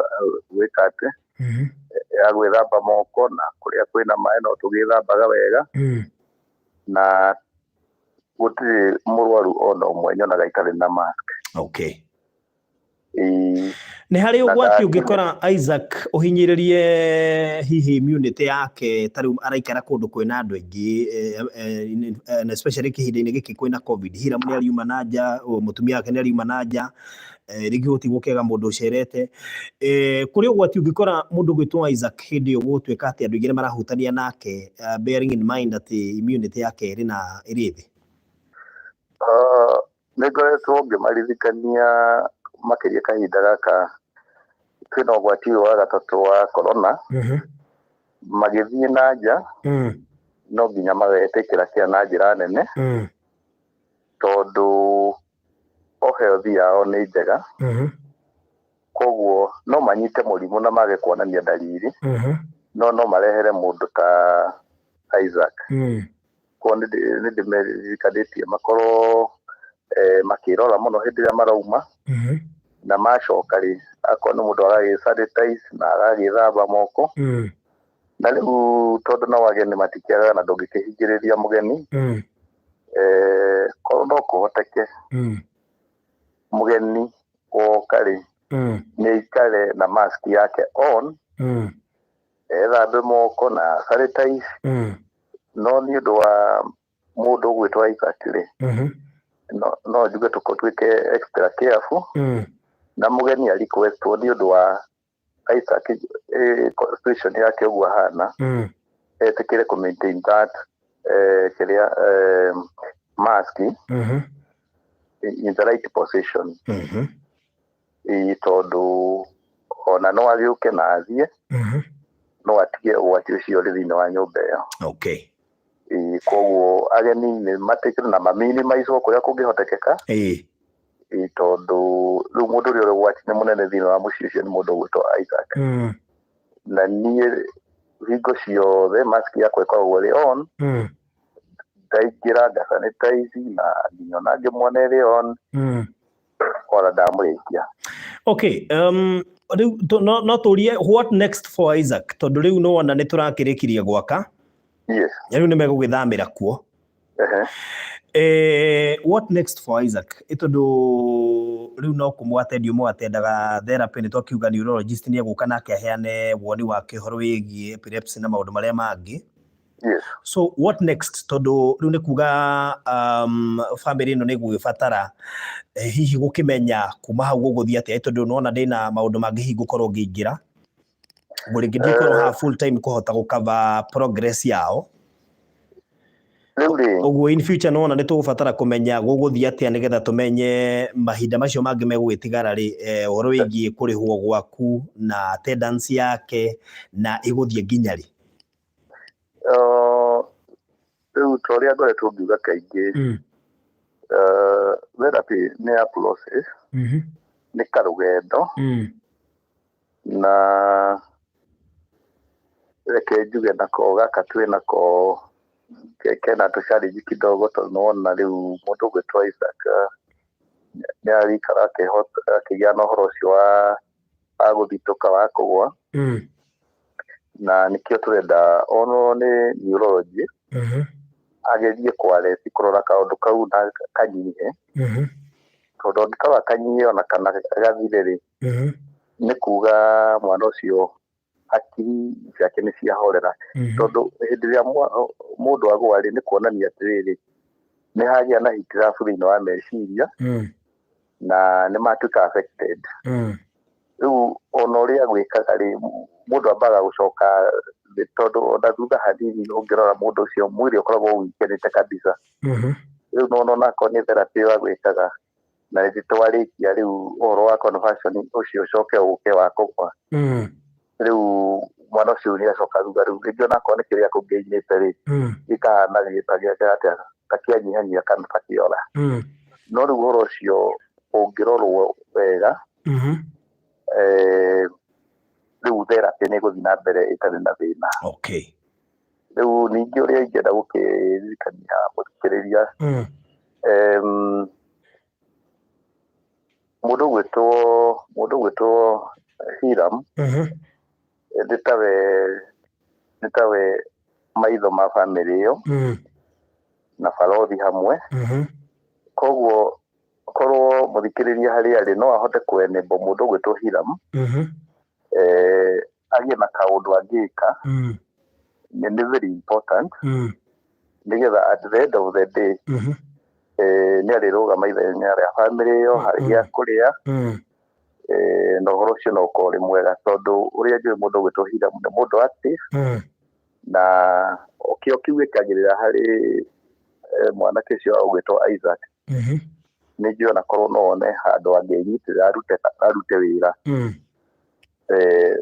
gwikate ya gwithamba moko na kuria kwina maĩ no tugithambaga wega na gutiri murwaru ona umwe nyonaga itarĩ na mask. Okay. Nĩ harĩ ũgwati ũngĩkora Isaac ũhinyĩrĩrie hihi immunity yake tarĩu araikara kũndũ kwĩna andũ aingĩ especially kĩhinda-inĩ gĩkĩ kwĩna COVID. Hiram nĩ ariuma na nja, mũtumia wake nĩ ariuma na nja, rĩngĩ gũtigũkĩaga mũndũ ũcerete. Kũrĩ ũgwati ũngĩkora mũndũ gwĩtwo Isaac hĩndĩ ĩyo gũtuĩka atĩ andũ aingĩ nĩ marahutania nake, bearing in mind atĩ immunity yake ĩrĩ thĩ? Nĩ ngoretwo ngĩmaririkania makĩria kahinda gaka kwĩna ũgwati ũyũ wa gatatũ wa corona, magĩthiĩ na nja no nginya magetĩkĩra kĩa na njĩra nene, tondũ o health yao nĩ njega, koguo no manyite mũrimũ na mage kuonania dalili, no marehere mũndũ ta Isaac. Kwa nĩ ndĩmerikanĩtie makorwo makĩrora mũno hĩndĩ ĩrĩa marauma, na macoka rĩ, akorwo nĩ mũndũ agagĩ-sanitize na agagĩthamba moko. Na rĩu tondũ no ageni matikĩagaga na ndũngĩkĩhingĩrĩria mũgeni, korwo no kũhoteke mũgeni woka rĩ, nĩ aikare na mask yake on, ethambe moko na sanitize. No nĩ ũndũ wa mũndũ ũgwĩtwo Isaac rĩ, no njuge tũtuĩke extra careful, na mũgeni requestwo nĩ ũndũ wa Isaac situation yake ũguo ahana, etĩkĩre ku maintain that mask in the right position. Tondũ ona no agĩũke na athiĩ, no atige ũgwati ũcio ũrĩ thĩinĩ wa nyũmba ĩyo. Okay. Koguo ageni nĩ matikĩre na maminimize kũrĩa kũngĩhotekeka, tondũ rĩu mũndũ ũrĩa ũrĩ ũgwati nĩ mũnene thĩinĩ wa mũciĩ ũcio nĩ mũndũ ũgwĩtwo Isaac. Na niĩ hingo ciothe mask yakwa ĩkoragwo ĩrĩ on, ndaingĩra ngasanitize na nginya ona ngĩmwona ĩrĩ on, ona ndamũrĩkia. Okay, rĩu no tũrie what next for Isaac, tondũ rĩu no ona nĩ tũrakĩrĩkirie gwaka. Yes. Rĩu nĩ megũgĩthamĩra kuo. What next for Isaac? Tondũ rĩu no kũmwatendio mwatendaga therapy, nĩ twakiuga neurologist nĩ egũka nake aheane woni wake ũhoro wĩgiĩ epilepsy na maũndũ marĩa mangĩ. Yes. So what next? Tondũ rĩu nĩ kuga family ĩno nĩ gũgĩbatara hihi gũkĩmenya kuma hau gũgũthiĩ atĩa, tondũ nona ndĩna maũndũ mangĩ hihi ngũkorwo ngĩingĩra. Rĩngĩ ndĩkorwo haha full time kũhota gũcover progress yao. Ũguo in future nona nĩ tũgũbatara kũmenya gũgũthiĩ atĩa nĩgetha tũmenye mahinda macio mangĩ megũgĩtigara rĩ, ũhoro wĩgiĩ kũrĩhwo gwaku na attendance yake na ĩgũthiĩ nginya rĩ. Rĩu ta ũrĩa ngoretwo ngiuga kaingĩ, therapy nĩ ya process, nĩ karũgendo, na reke njuge nako gaka twĩnako kena tũchallenge kidogo, tondũ nĩwona rĩu mũndũ ũgwĩtwo Isaac nĩ arikara akĩgĩa na ũhoro ũcio wa gũthitũka wa kũgũa, na nĩkĩo tũrenda onwo nĩ neurology agerie kwareti kũrora kaũndũ kau na kanyihe, tondũ angĩkorwo kanyihe ona kana gathire rĩ, nĩ kuga mwana ũcio hakiri ciake nĩ ciahorera. Tondũ hĩndĩ ĩrĩa mũndũ agũa rĩ, nĩ kuonania atĩrĩrĩ, nĩ hagĩa na hitirabu thĩinĩ wa meciria na nĩ matuĩka affected. Rĩu ona ũrĩa gwĩkaga rĩ, mũndũ ambaga gũcoka, tondũ ona thutha hanini ũngĩrora mũndũ ũcio mwĩrĩ ũkoragwo ũwikenete kabisa. Rĩu nona onakorwo nĩ therapy wagwĩkaga na nĩtwarĩkia rĩu ũhoro wa conversion ũcio ũcoke ũke wa kũgũa, rĩu mwana ũcio nĩ acoka thutha, rĩu rĩngĩ onakorwo nĩ kĩrĩa kũngĩinĩte rĩ, gĩkahana gĩake takĩanyihanyia kana takĩora. No rĩu ũhoro ũcio ũngĩrorwo wega, rĩu therapy nĩ gũthiĩ na mbere ĩtarĩ na thĩna. Okay. Rĩu ningĩ ũrĩa ingĩenda gũkĩririkania mũthikĩrĩria, mũndũ ũgwĩtwo Hiram nĩ tawe maitho ma family ĩyo, na barothi hamwe koguo korwo muthikiriria hari ari no ahote kwenebo mundu gwitwo Hiram agie na kaundu angika ni very important nigetha at the end of the day ni arirugama ithenya ria family yo haria kuria no horo cio no kori mwega tondu uria njui mundu gwitwo Hiram ni mundu active na kiwikagirira hari mwanake cio gwitwo Isaac ni njui na korwo no one handu anginyitira arute wira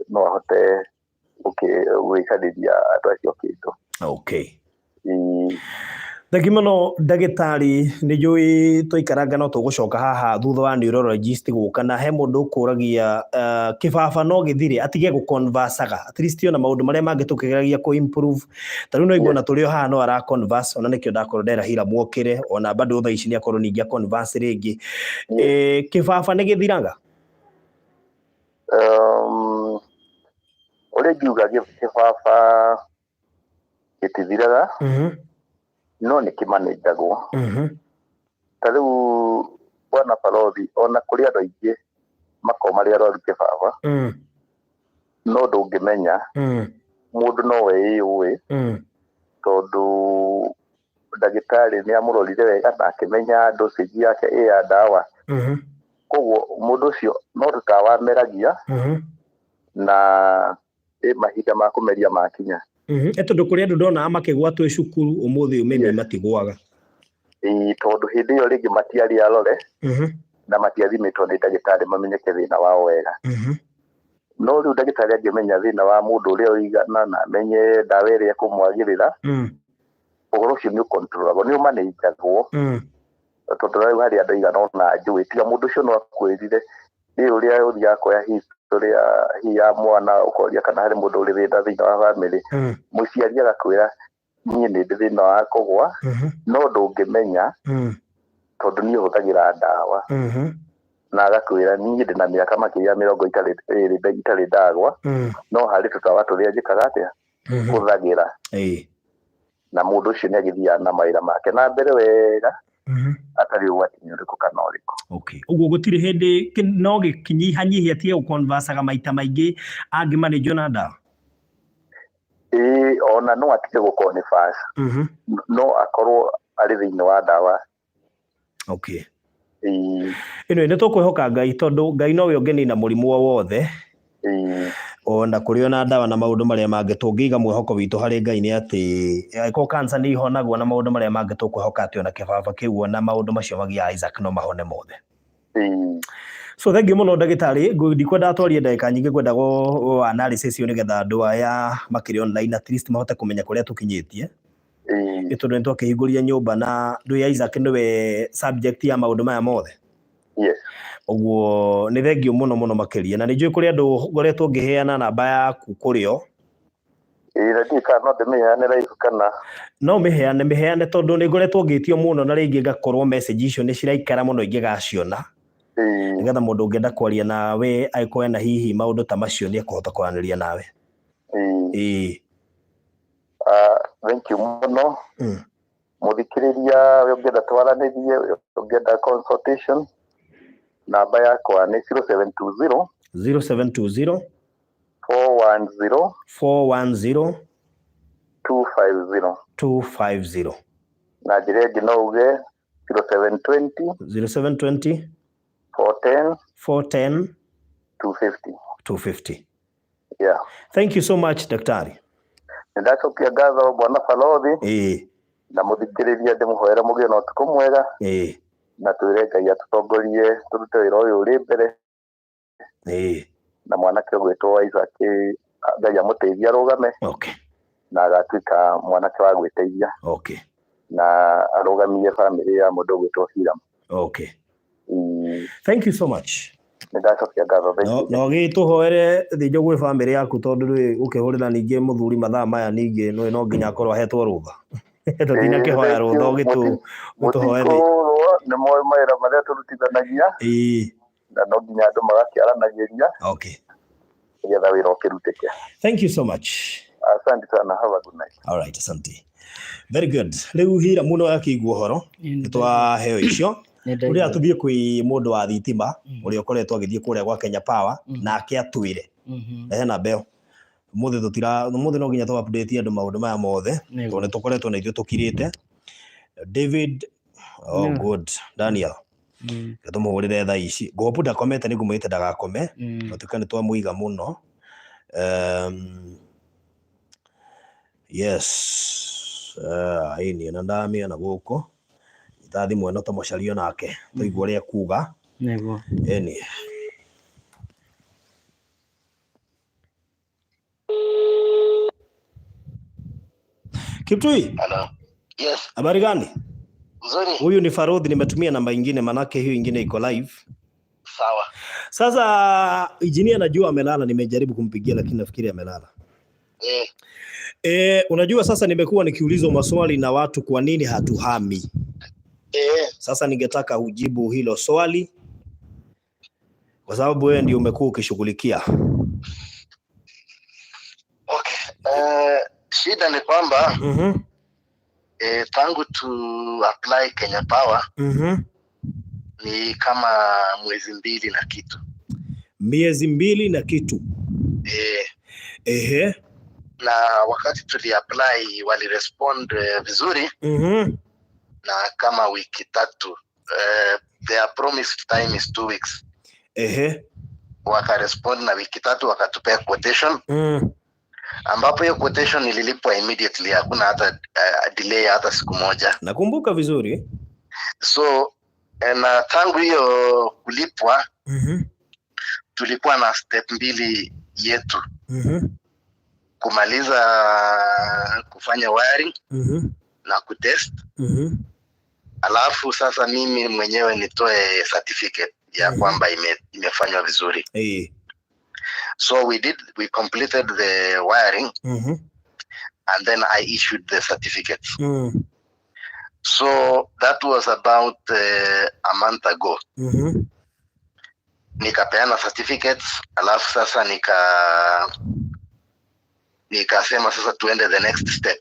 no ahote gwikariria andu acio kindu. Okay. Thengio ndagitari ni njui twikaranga no tugucoka haha thutha wa neurologist guka na he mundu ukuragia kibaba no githire atige gu conversaga at least ona maundu maria mangitukigeragia ku improve tariu no igona turi haha no ara converse ona nikio ndakorondera hira mwokire ona bado tha ici ni akorwo ningia converse ringi kibaba ni githiraga uri ngiuga kibaba gitithiraga no ni kimanejagwo tariu bwana barothi ona kuri andu aingi makoma ria rwa kibaba no ndungimenya mundu no weiui tondu ndagitari ni amurorire wega na akimenya dosage yake ya dawa koguo mundu ucio no tutawameragia na mahinda ma kumeria makinya tondu kuri andu ndona makigwatwo cukuru umuthi umemi matigwaga tondu hindi iyo ringi matiari arore na matiathimitwo ni ndagitari mamenyeke thina wao wega no riu ndagitari angimenya thina wa mundu uria uigana na amenye dawa iria kumwagirira uhoro ucio ni ukontrolagwo ni umanejagwo tondu riu hari andu aigana na njui tiga mundu ucio no akwirire ni uria uthia kuoya history ya mwana ukoria kana hari mundu uri thina wa family muciari agakwira nie ni thina wa kugwa no ndungimenya tondu ni uhuthagira dawa na agakwira nie ndina miaka makiria 20 itari ndagwa no hari tutawa turia njikaga atia kuthagira na mundu ucio ni agithia na maira make na mbere wega atari ugwati uriku kana uriku. Okay. Uguo gutiri hindi no gikinyihanyihia tie ukonversaga maita maingi angimanejwo na ndawa ona no atige gukonversa no akorwo ari thiini wa ndawa. Okay. Ino ine tukwihoka Ngai tondu Ngai no we ungenina murimu wothe ona kuri ona ndawa na maundu maria mangi tungiiga mwihoko witu hari Ngai ni ati ko cancer ni ihonagwo na maundu maria mangi tukwihoka ati ona kibaba kiu na maundu macio magia Isaac no mahone mothe. So thank you muno ndagitari ndikwenda atwarie ndagika nyingi kwenda go analysis yo nigetha andu aya makiri online at least mahote kumenya kuria tukinyitie tondu ni twakihinguria nyumba na ndu ya Isaac niwe subject ya maundu maya mothe. Yes. Oguo ni thengio muno makiria na ni njui kuri andu ngoretwo ngiheana namba yaku kurio ndika no ndimiheane live kana no miheane tondu ni ngoretwo ngitio muno na ringi ngakorwo message icio ni ciraikara muno ingigaciona nigetha mundu ungienda kwaria nawe aikoe na hihi maundu ta macio ni akuhota kwaraniria nawe. Thank you muno muthikiriria we ungienda twaranirie ungienda consultation namba yakwa ni 0720 410 250 na njira ingi no uge 0720 410 250. Yeah. Thank you so much daktari. Ndacokia ngatho bwana barothi na muthikiriria ndimuhoera mugie no tuko mwega na twire Ngai atutongorie turute wira uyu uri mbere na mwanake gwitwo Isaac Ngai amuteithia arugame na agatuika mwanake wa gwiteithia na arugamie family ya mundu gwitwo Hiram. Thank you so much. Ndacokia ngatho no gituhoere thijo gwi family yaku tondu ukihurira ningi muthuri mathaa maya ningi no nginya akorwo ahetwo rutha tuthina kihoya rutha gituhoere ni moyo maira maria turutithanagia na no nginya andu magakiaranagiria getha wira ukirutike. Thank you so much. Asante sana, have a good night. All right, asante. Very good. Riu Hiram muno akigwo horo nitwa heo icio uri atuthie kwi mundu wa thitima uri ukoretwo agithie kuria gwa Kenya Power nake atwire na beo muthi no nginya tu update andu maundu maya mothe tondu tukoretwo na ithuĩ tukirite David good Daniel gatumuhurire thaa ici gopu ndakomete ni ngumwite ndagakome tutikane twamuiga muno yes ini na ndamia na guko itathi mweno to mocario nake tuigwa ria kuga nego eni Kiptui. Hello. Yes. Habari gani? Nzuri. Huyu ni Farodhi, nimetumia namba nyingine manake hiyo nyingine iko live. Sawa. Sasa engineer najua amelala, nimejaribu kumpigia lakini nafikiri amelala. Unajua sasa nimekuwa nikiulizwa maswali na watu kwa nini hatuhami. Sasa ningetaka ujibu hilo swali kwa sababu wewe ndio umekuwa ukishughulikia. Okay. Shida ni kwamba tangu tu apply Kenya Power ni kama mwezi 2 na kitu. Miezi 2 na kitu. Na wakati tuli apply wali respond vizuri na kama wiki 3. Their promised time is 2 weeks. Waka respond na wiki 3 wakatupea quotation. Ambapo hiyo quotation ililipwa immediately, hakuna hata delay hata siku moja. Nakumbuka vizuri. So na tangu hiyo kulipwa tulikuwa na step 2 yetu. Kumaliza kufanya wiring na kutest. Alafu sasa mimi mwenyewe nitoe certificate ya kwamba imefanywa vizuri. So we completed the wiring and then I issued the certificates. So that was about a month ago. Nikapeana certificates, alafu sasa nikasema sasa tuende the next step.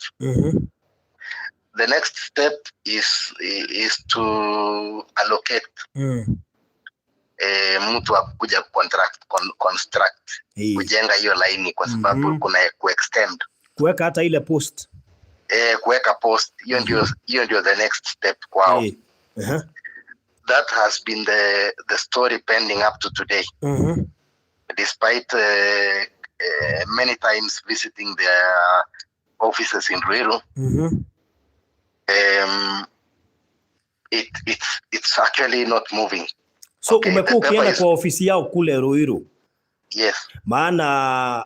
The next step is to allocate mtu wa kuja construct kujenga hiyo line kwa sababu kuna kuextend, kuweka hata ile post, kuweka post. Hiyo ndio the next step kwao. That has been the story pending up to today. Despite many times visiting their offices in Ruiru, it's actually not moving. So umekuwa ukienda kwa ofisi yao kule Ruiru? Yes. Maana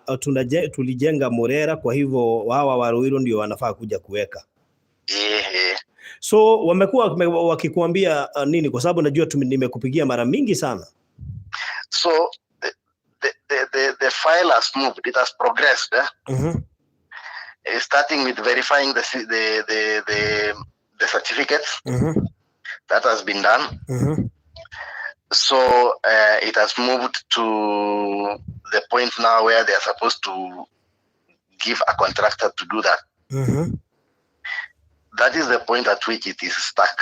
tulijenga Murera, kwa hivyo hawa wa Ruiru ndio wanafaa kuja kuweka. So wamekuwa wakikuambia nini? Kwa sababu najua nimekupigia mara mingi sana. So the file has moved, it has progressed. Starting with verifying the certificates. That has been done. So it has moved to the point now where they are supposed to give a contractor to do that. That is the point at which it is stuck.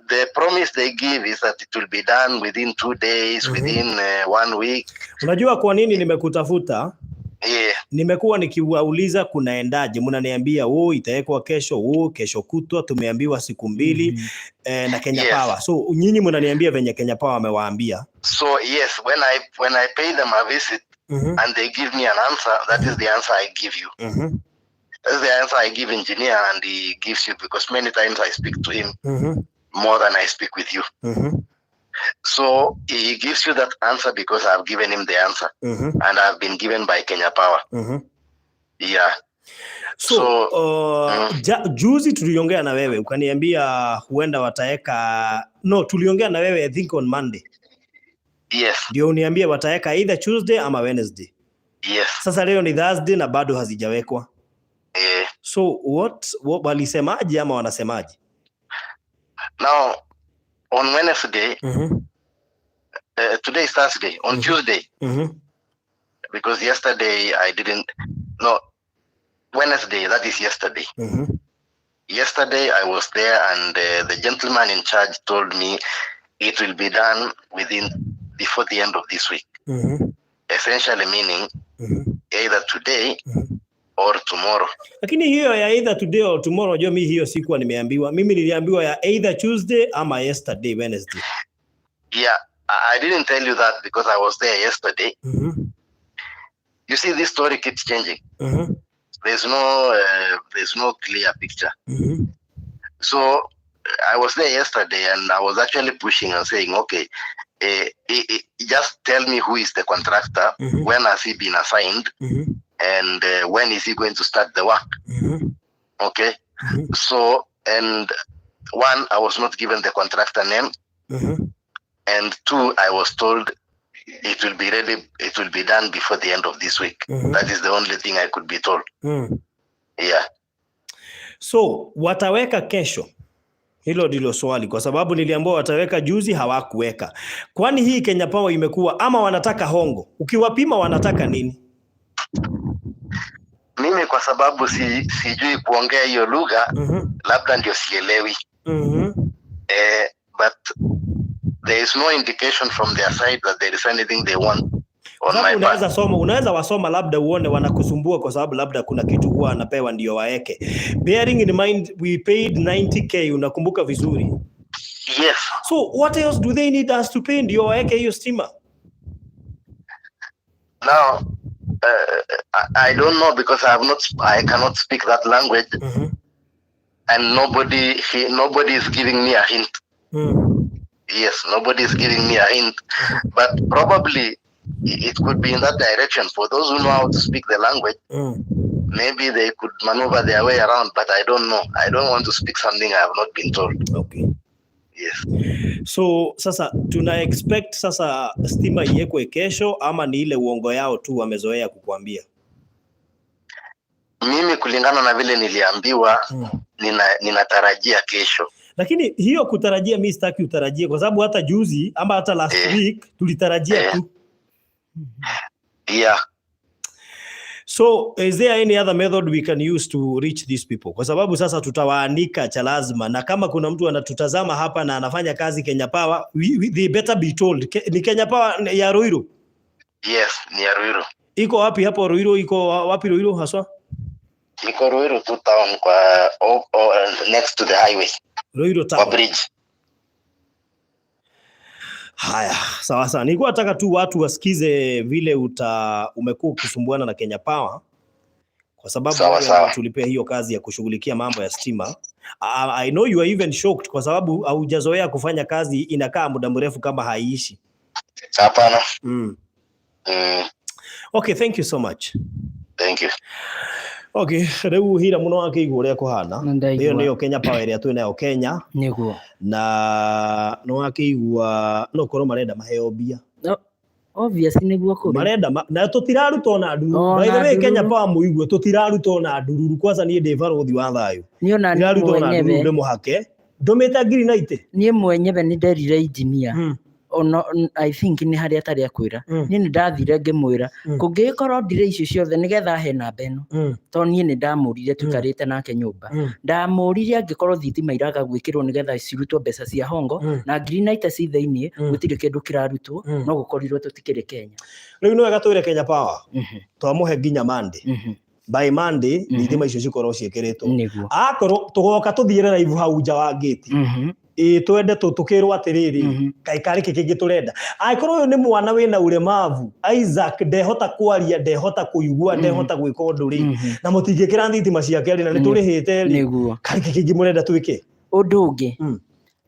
The promise they give is that it will be done within 2 days, within 1 week. Unajua kwa nini nimekutafuta? Nimekuwa nikiwauliza kunaendaje, mnaniambia itawekwa kesho, kesho kutwa, tumeambiwa siku 2 na Kenya Power. So nyinyi mnaniambia venye Kenya Power amewaambia. So yes, when I pay them a visit and they give me an answer, that is the answer I give you. That's the answer I give engineer and he gives you, because many times I speak to him more than I speak with you. So he gives you that answer because I've given him the answer and I've been given by Kenya Power. Yeah. So juzi tuliongea na wewe ukaniambia huenda wataeka, tuliongea na wewe I think on Monday. Yes. Ndio uniambia wataeka either Tuesday ama Wednesday. Yes. Sasa leo ni Thursday na bado hazijawekwa. So what walisemaje ama wanasemaje? Now on Wednesday, today is Thursday, on Tuesday, because yesterday I didn't, Wednesday, that is yesterday. Yesterday I was there, and the gentleman in charge told me it will be done before the end of this week. Essentially meaning either today or tomorrow. Lakini hiyo ya either today or tomorrow, jo mimi hiyo sikuwa nimeambiwa. Mimi niliambiwa ya either Tuesday ama yesterday Wednesday. Yeah, I didn't tell you that because I was there yesterday. You see, this story keeps changing. There's no clear picture. So I was there yesterday, and I was actually pushing and saying, okay, just tell me who is the contractor, when has he been assigned, and when is he going to start the work. Okay. So, and one, I was not given the contractor name, and two, I was told it will be ready, it will be done before the end of this week. That is the only thing I could be told. Yeah. So wataweka kesho? Hilo ndilo swali, kwa sababu niliambiwa wataweka juzi, hawakuweka. Kwani hii Kenya Power imekuwa ama wanataka hongo? Ukiwapima wanataka nini? Mimi kwa sababu sijui kuongea hiyo lugha, labda ndio sielewi. But there is no indication from their side that there is anything they want on my part. Unaweza wasoma labda uone wanakusumbua kwa sababu labda kuna kitu huwa anapewa ndio waeke. Bearing in mind we paid 90k, unakumbuka vizuri? Yes. So what else do they need us to pay ndio waeke hiyo stima? Now I don't know because I cannot speak that language. And nobody is giving me a hint. Yes, nobody is giving me a hint, but probably it could be in that direction. For those who know how to speak the language, maybe they could maneuver their way around, but I don't know. I don't want to speak something I have not been told. Okay. Yes. So sasa tuna expect sasa stima iwekwe kesho ama ni ile uongo yao tu wamezoea kukuambia? Mimi kulingana na vile niliambiwa, ninatarajia kesho. Lakini hiyo kutarajia mimi sitaki utarajie, kwa sababu hata juzi ama hata last week tulitarajia tu. Yeah. So is there any other method we can use to reach these people? Kwa sababu sasa tutawaanika cha lazima, na kama kuna mtu anatutazama hapa na anafanya kazi Kenya Power, they better be told. Ni Kenya Power ya Ruiru? Yes, ni ya Ruiru. Iko wapi hapo Ruiru? Iko wapi Ruiru haswa? Iko Ruiru tu town kwa next to the highway. Ruiru town. Kwa bridge. Haya, sawa sawa. Nilikuwa nataka tu watu wasikize vile umekuwa kusumbuana na Kenya Power, kwa sababu tulipea hiyo kazi ya kushughulikia mambo ya stima. I know you are even shocked kwa sababu haujazoea kufanya kazi inakaa muda mrefu kama haiishi. Hapana. Okay, thank you so much. Thank you. Okay, reu Hiram muno akigwo ria kuhana. Iyo niyo Kenya Power ria twinayo Kenya. Niguo. Na no akigwa no korwo marenda maheo bia. Obviously niguo kuri. Marenda na tutiraruta na nduru. By the way, Kenya Power muigwe tutiraruta na nduru. Kwanza ni Devarothi wa thayo. Niona ni mwenyewe ndu muhake. Ndometa ngiri na ite. Ni mwenyewe ni nderire engineer. Ono I think ni haria tari akwira ni ndathire ngimwira kungikorwo ndire icio ciothe nigetha he namba eno to ni ndamurire tukarite nake nyumba ndamurire angikorwo thitima iraga gwikirwo nigetha cirutwo mbeca cia hongo na green night ci theinie gutire kindu kirarutwo no gukorirwo tutikire Kenya riu no wega twire Kenya Power twamuhe nginya Monday by Monday thitima icio cikorwo ciekiritwo akorwo tugoka tuthiire live hau nja wa gate twende tukirwo atiriri kaikari kiki turenda aikorwo uyu ni mwana wina uremavu Isaac ndehota kwaria ndehota kuigua ndehota gwika undu ri na mutingikira thitima ciake ri na ni turihite ri kari kiki murenda twike undu ungi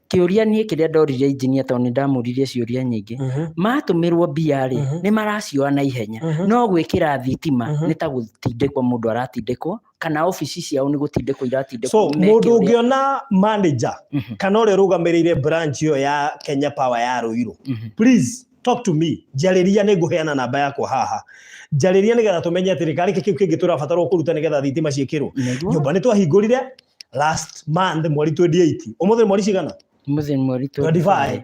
kiuria nie kiria ndorire engineer to ni ndamuririe ciuria nyingi matumirwo biari ni maracioa na ihenya no gwikira thitima ni ta gutindikwo mundu aratindikwo kana ofisi ciao ni gutindikwo iratindikwo so mundu ungiona manager kana uri rugamirire branch yo ya Kenya Power ya Ruiru please talk to me jariria ni guheana namba yako haha jariria nigetha tumenye thirikari kikiu kingi turabatarwo kuruta nigetha thitima ciikirwo nyumba ni twahingurire last month mweri 28 umuthi mweri cigana mweri 25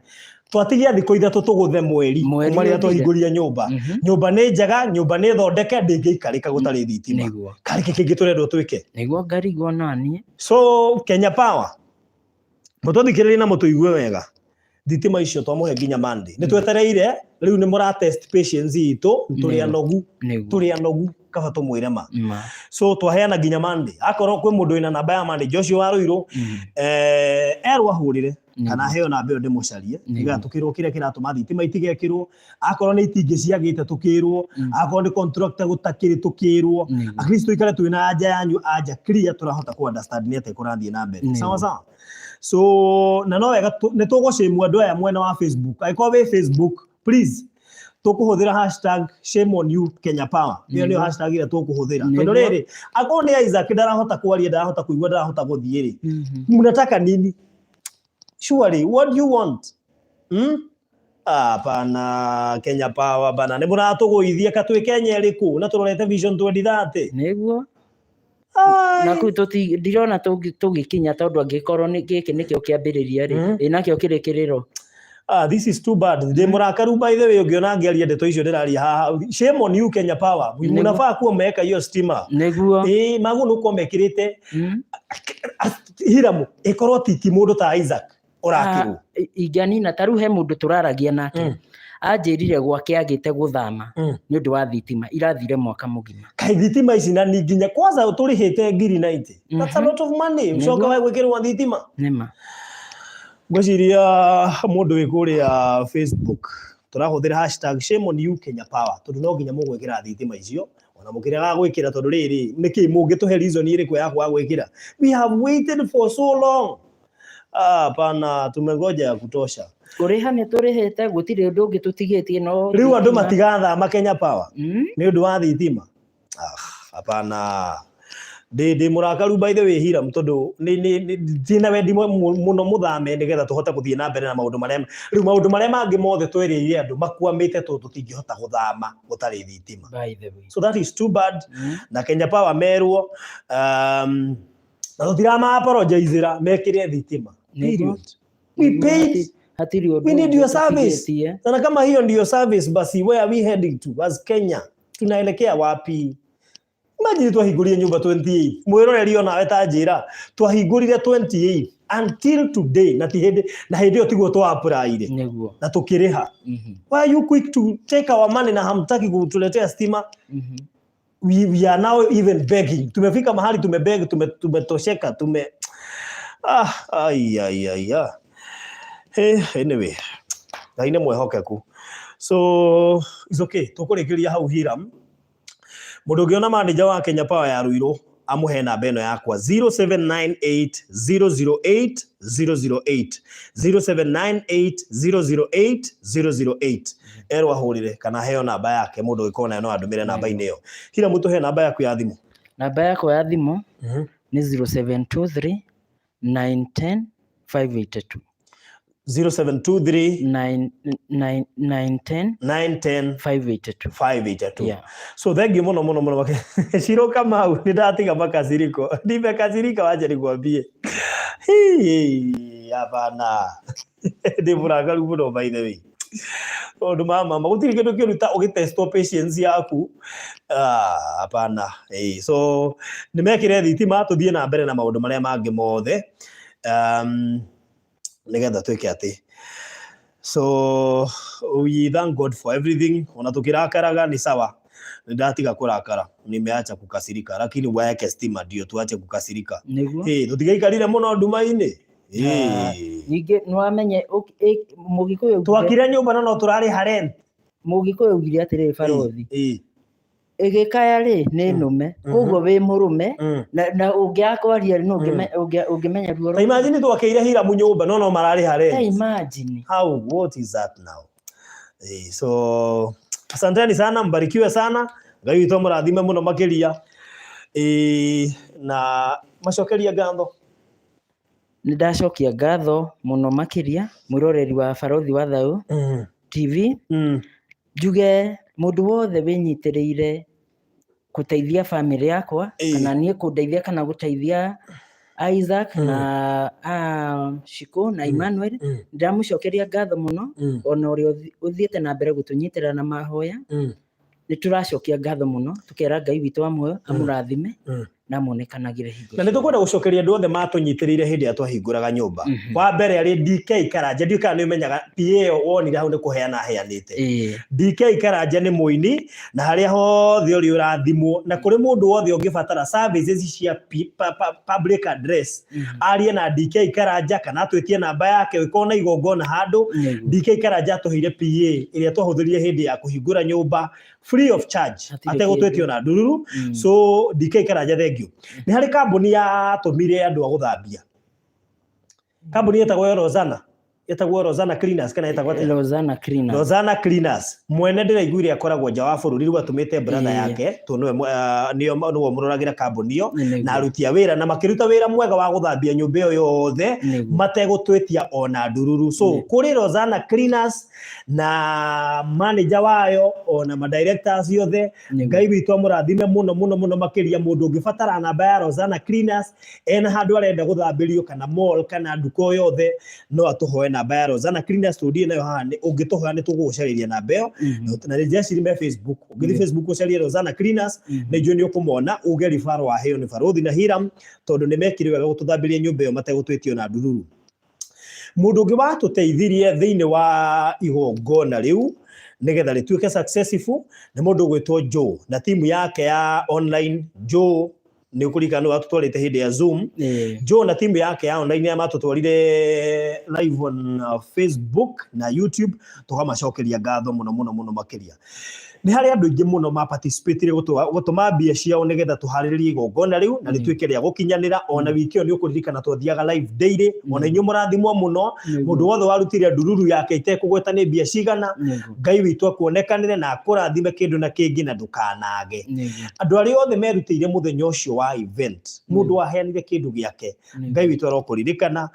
twatigia thikũ ithatũ tũgũthe mweri kuma rĩrĩa twahingũria nyũmba nyũmba nĩ njega nyũmba nĩ thondeke ndĩngĩikarĩka gũtarĩ thitima karĩkĩ kĩngĩ tũrendwo twĩke nĩguo ngarigwo naniĩ so Kenya Power mũtũthikĩrĩrie na mũtũigue wega thitima icio twamũhe nginya Monday nĩ twetereire rĩu nĩ mũra test patience itũ tũrĩ anogu kaba tũmwĩre ma so twaheana nginya Monday akorwo kwĩ mũndũ wĩna namba ya Monday Joshua wa Rũirũ erwo ahũrĩre kana heo namba ĩyo ndĩmũcarie nĩgetha tũkĩrwo kĩrĩa kĩratũma thitima itigekĩrwo akorwo nĩ itingĩ ciagĩte tũkĩrwo akorwo nĩ contractor gũtakĩrĩ tũkĩrwo at least tũikare twĩna anja yanyu anja clear tũrahota ku understand nĩ atĩ kũrathiĩ na mbere sawa sawa so na no wega nĩ tũgũcĩmũ andũ aya mwena wa Facebook angĩkorwo wĩ Facebook please tũkũhũthĩra hashtag shame on you Kenya Power ĩyo nĩyo hashtag ĩrĩa tũkũhũthĩra tondũ rĩrĩ akorwo nĩ Isaac ndarahota kwaria ndarahota kũigua ndarahota gũthiĩ rĩ mnataka nini surely what do you want Hapana Kenya Power bana nĩ mũratũgũithia katwĩke nyerĩkũ na tũrorete Vision 2030 nĩguo na kũ ndirona tũgĩkinya tondũ angĩkorwo nĩ gĩkĩ nĩkĩo kĩambĩrĩria rĩ ĩnakĩo kĩrĩkĩrĩro this is too bad ndĩ mũrakaru by the way ũngĩona ngĩaria ndeto icio ndĩraria haha shame on you Kenya Power mũnafaa kuo meka hiyo stima nĩguo magu nũkwo mekĩrĩte Hiram ĩkorwo tiki mũndũ ta Isaac ũrakĩrwo ingĩanina tarũ he mũndũ tũraragia nake anjĩrire gwake agĩte gũthama nĩ ũndũ wa thitima irathire mwaka mũgima kai thitima ici na ni nginya kwanza tũrĩhĩte ngiri 90 that's a lot of money ucoka wa gwĩkĩrwo thitima nĩma ngwĩciria mũndũ wĩ kũrĩa Facebook tũrahũthĩra hashtag shame on you Kenya Power tondũ no nginya mũgwĩkĩra thitima icio ona mũkĩrega gwĩkĩra tondũ rĩrĩ nĩkĩ mũngĩtũhe reason ĩrĩkũ ya kwa gwĩkĩra we have waited for so long pana tumengoja ya kutosha Kuriha nĩ tũrĩhĩte gũtirĩ ũndũ ũngĩ tũtigĩtie no rĩu andũ matigathama Kenya Power nĩ ũndũ wa thitima hapana ndĩ mũrakaru by the way Hiram tondũ nĩ wendi mũno mũthame nĩgetha tũhote gũthiĩ na mbere na maũndũ marĩa rĩu maũndũ marĩa mangĩ mothe twĩrĩire andũ makwamĩte tũtingĩhota gũthama gũtarĩ thitima so that is too bad na Kenya Power merwo na tũtirama apologize mekĩre thitima period we paid we need your service na kama hiyo ndio service basi where are we heading to as Kenya tunaelekea wapi imagine twahingũrire nyũmba 28 mwĩroreri ona wetanjĩra twahingũrire 28 until today na hĩndĩ ĩyo tiguo twa apply na tũkĩrĩha why are you quick to take our money na hamtaki kutuletea stima we are now even begging tumefika mahali tumebeg tumetosheka anyway ngaine mwehokeku so it's okay tukũrĩkĩria hau Hiram mũndũ ũngĩona manager wa Kenya Power ya Rũirũ amũhe namba ĩno yakwa 0798008008 0798008008 erwo ahũrĩre kana heo namba yake mũndũ ũngĩkorwo nayo no andũmĩre namba-inĩ ĩyo Hiram mũtũhe namba yaku ya thimũ namba yakwa ya thimũ nĩ 0723 910 582 0723 910 582 yeah. So thank you muno Shiro Kamau nĩ ndatiga makasiriko ndibe kasirika waje nikwambie hapana ndi mũrakaru mũno by the way tondũ mama gũtirĩ kĩndũ kĩruta ũgĩtestwo patience yaku hapana so nĩmekĩre thitima tũthiĩ na mbere na maũndũ marĩa mangĩ mothe nĩgetha twĩke atĩ so we thank God for everything ona tukirakaraga ni sawa ndatiga kurakara nimeacha kukasirika lakini waeke stima ndio tuache kukasirika tutigaikarire muno nduma-inĩ ninge nwamenye Mũgĩkũyũ twakire nyũmba no turarĩ rent Mũgĩkũyũ ugire atĩrĩ barothi ĩgĩkaya rĩ nĩ nũme koguo wĩ mũrũme na ũngĩakwaria no ũngĩmenya ruo imagine twakĩire Hiram nyũmba no mararĩ rent imagine how what is that now so asanteni sana mbarikiwe sana Ngai witũ mũrathime mũno makĩria na macokeria ngatho nĩndacokia ngatho mũno makĩria mũroreri wa Barothi wa Thayũ TV njuge mũndũ wothe wĩnyitĩrĩire gũteithia family yakwa kana niĩ kũndeithia kana gũteithia Isaac na Shiko na Emmanuel ndamucokeria ngatho muno ona uri uthiete na mbere gutunyitira na mahoya ni turacokia ngatho muno tukera Ngai witu wa muoyo amurathime na monekanagire hingo na nitukwenda gucokeria andu othe matunyitiriire hindi atwahinguraga nyumba wa mbere ari DK Karanja ndika ni menyaga PA wonire hau ni kuheana heanite DK Karanja ni muini na haria hothe uri urathimwo na kuri mundu wothe ungibatara services cia public address arie na DK Karanja kana atwitie namba yake wikona igongona handu DK Karanja atuhire PA iria twahuthirie hindi ya kuhingura nyumba free of charge ategutwetio na ndururu so DK Karanja thengio ni hari kambuni ya tumire andu a guthambia kambuni yetagwo Rozana Cleaners kana yetagwo Rozana Cleaners mwene ndiraiguire akoragwo nja wa bururi riu atumite brother yake to niyo mururagira kambuni yo na arutia wira na makiruta wira mwega wa guthambia nyumba yo yothe mategutwetia ona ndururu so kuri Rozana Cleaners na manager wayo ona ma directors yothe Ngai witu amurathime muno makiria mundu ungibatara namba ya Rozana Cleaners ena handu arenda guthambirio kana mall kana nduko yothe no atuhoe namba ya Rozana Cleaners tudie nayo haha ni ungituhoya ni tugugucariria namba yo na register me Facebook ungithi Facebook ucarie Rozana Cleaners na joni ukumona uge rifaro wa heyo ni Farothi na Hiram tondu ni mekiri wega gututhambiria nyumba yo mategutwetio na ndururu mundu ungi watuteithirie thiini wa igongona riu nigetha rituike successful ni mundu gwitwo Joe na timu yake ya online Joe ni ukurikana watutwarite hindi ya Zoom Joe na timu yake ya online ya matutwarire live on Facebook na YouTube tukamacokeria ngatho muno makiria ni hari andu ingi muno ma participate gutuma mbia ciao nigetha tuhariririe igongona riu na rituike ria gukinyanira ona wiki ni ukuririkana twathiaga live daily ona inyu murathimwo muno mundu wothe warutire ndururu yake itekugweta ni mbia cigana Ngai witu akuonekanire na akurathime kindu na kingi na ndukanage andu ari othe merutire muthenya ucio wa event mundu aheanire kindu giake Ngai witu arokuririkana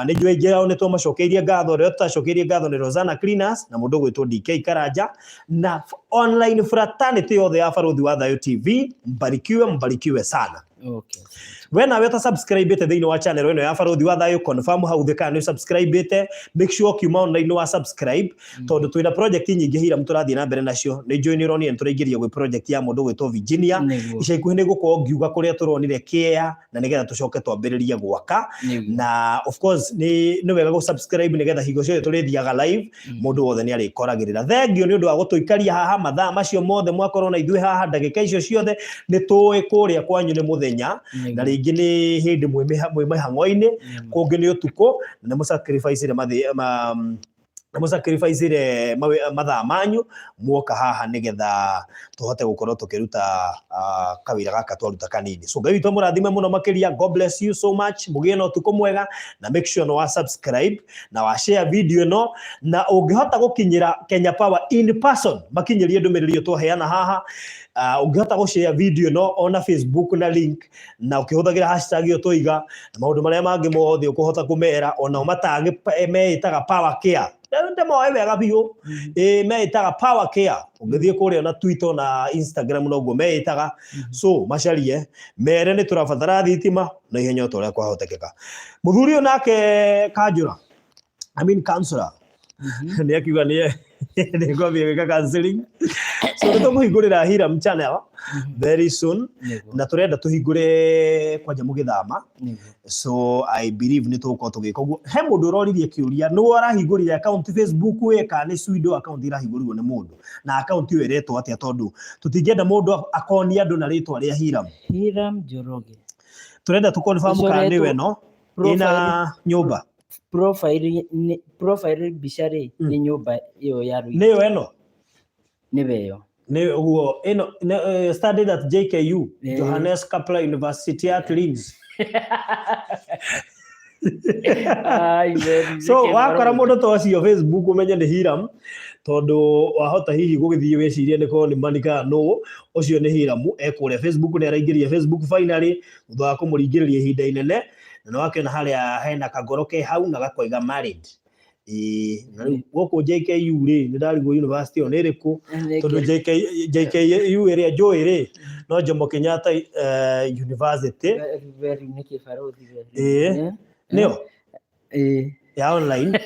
ni njwe njao ni twamacokeirie ngatho rio tutacokeirie ngatho ni Rozana Cleaners na mundu gwitwo DK Karanja na online fraternity yothe ya Farothi wa Thayo TV mbarikiwe sana wena weta subscribe te thiini wa channel ino ya Farothi wa Thayo confirm how the can subscribe te make sure kiuma online wa subscribe tondu twina project nyingi Hiram turathie na mbere nacio ni join ironi turaingiria gwe project ya mundu gwitwo Virginia ica ikuhi ni gukorwo ngiuga kuria turonire kia na nigetha tucoke twambiririe gwaka na of course ni wega go subscribe nigetha hingo cio turithiaga live mundu wothe ni ari koragirira thengio ni undu wa gutuikaria haha mathaa macio mothe mwakorwo na ithui haha ndagika icio ciothe ni tuwe kuria kwanyu ni muthenya na ringi ni hindi mwe hang'oini kungi ni utuko na musacrifice mathaa manyu muoka haha nigetha tuhote gukorwo tukiruta kawira gaka twaruta kanini so Ngai witu murathime muno makiria God bless you so much mugie no tuko mwega na make sure no wa subscribe na wa share video no na ungihota gukinyira Kenya Power in person makinyirie ndumiriri twaheana haha ungihota go share video no ona Facebook na link na ukihuthagira hashtag yo toiga na maundu maria mangi mothe ukuhota kumera ona umatange meitaga power care ndemo wega biyo meitaga power care ungithie kuria na Twitter na Instagram no go meitaga so macarie mere ni turabatara thitima na ihenya toria kwahotekeka muthuri nake Kanjura counselor ni akiuga ni ngombe weka counseling so tumuhingurira Hiram channel very soon na turenda tuhingure kwa jamu githama so I believe ni tuko tugika uguo he mundu uroririe kiuria no arahingurire account Facebook weka ni suido account irahinguriwo ni mundu na account iyo iretwo atia tondu tutingenda mundu akoni andu na ritwa ria Hiram Njoroge turenda tukonfirm kana ni we no ina nyumba profile bishare ni nyumba iyo ya Rui niyo eno nibeyo ni uguo eno studied at JKU Johannes Kapla University at Leeds so wakora mundu tocio Facebook umenye ni Hiram tondu wahota hihi gugithie wecirie niko ni manika no ucio ni Hiram ekuria Facebook ni araingiria Facebook finally thutha kumuringiriria ihinda inene na wake na haria hena kagoroke hau na gakoiga married Gũkũ JKU rĩ nĩ ndarigwo university ĩyo nĩ ĩrĩkũ tondũ JKU ĩrĩa njũĩ rĩ no Jomo Kenyatta University nĩyo ya online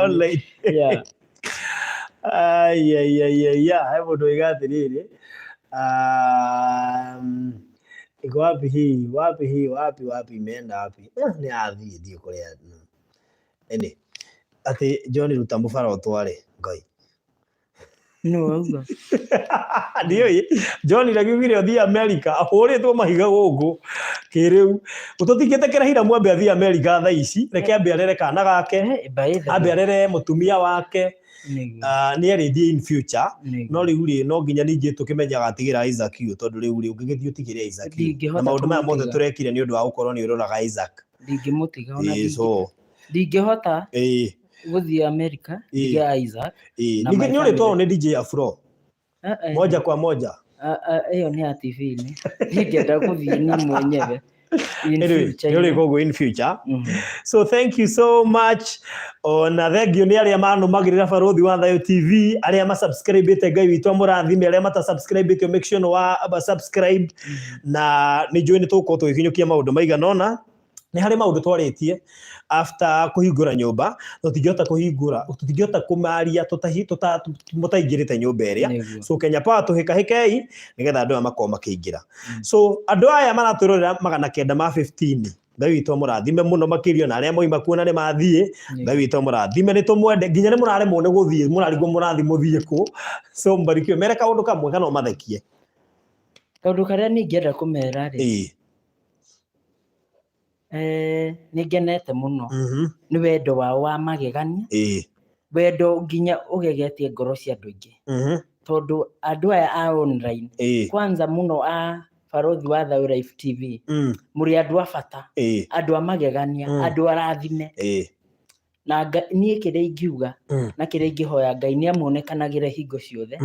online he mũndũ oiga atĩrĩrĩ wapi mena wapi nĩ athiĩ kũrĩa atĩ John ruta mũbara ũtware Ngai ndiũĩ John ndakiugire ũthiĩ America ahũrĩtwo mahiga gũkũ kĩrĩu ũtũtingĩtekera Hiram ambe athiĩ America thaa ici reke ambe arere kana gake ambe arere mũtumia wake nĩ arĩthiĩ in future no rĩu rĩ no nginya ningĩ tũkĩmenyaga atigĩra Isaac yu tondũ rĩu rĩ ũngĩgĩthiĩ ũtigĩre Isaac na maũndũ maya mothe tũrekire nĩ ũndũ wa gũkorwo nĩ ũroraga Isaac ndingĩmũtiga ona ndingĩhota gũthiĩ America ya Isaac ningĩ nĩ ũrĩ twaũ nĩ DJ Afro moja kwa moja ĩyo nĩ ya TV-inĩ ingĩenda gũthiĩ ni mwenyewe in future. So thank you so much ona thengio nĩ arĩa manũmagĩrĩra Barũthi wa Thayũ TV arĩa ma-subscribe-ĩte Ngai witũ amũrathime arĩa mata-subscribe-ĩte make sure wa subscribe na nĩ njũĩ nĩ tũgũkorwo tũgĩkinyũkia maũndũ maigana ũna nĩ harĩ maũndũ twarĩtie after kũhingũra nyũmba tũtingĩhota kũmaria tũtaingĩrĩte nyũmba ĩrĩa so Kenya Power tũhĩkahĩkei nĩgetha andũ aya makorwo makĩingĩra so andũ aya maratwĩrorera 915 Ngai witũ amũrathime mũno makĩria na arĩa moima kuona nĩ mathiĩ Ngai witũ amũrathime nĩ tũmwende nginya nĩ mũraremwo nĩ gũthiĩ mũrarigwo mũrathiĩ mũthiĩ kũ so mbarikiwe mere kaũndũ kamwe kana ũmathekie kaũndũ karĩa ningĩenda kũmera rĩ nĩngenete mũno nĩ wendo wao wa magegania wendo nginya ũgegetie ngoro cia andũ aingĩ tondũ andũ aya a online kwanza mũno a Barũthi wa Thayũ Live TV mũrĩ andũ a bata andũ a magegania andũ arathime na niĩ kĩrĩa ingiuga na kĩrĩa ingĩhoya Ngai nĩ amuonekanagĩre hingo ciothe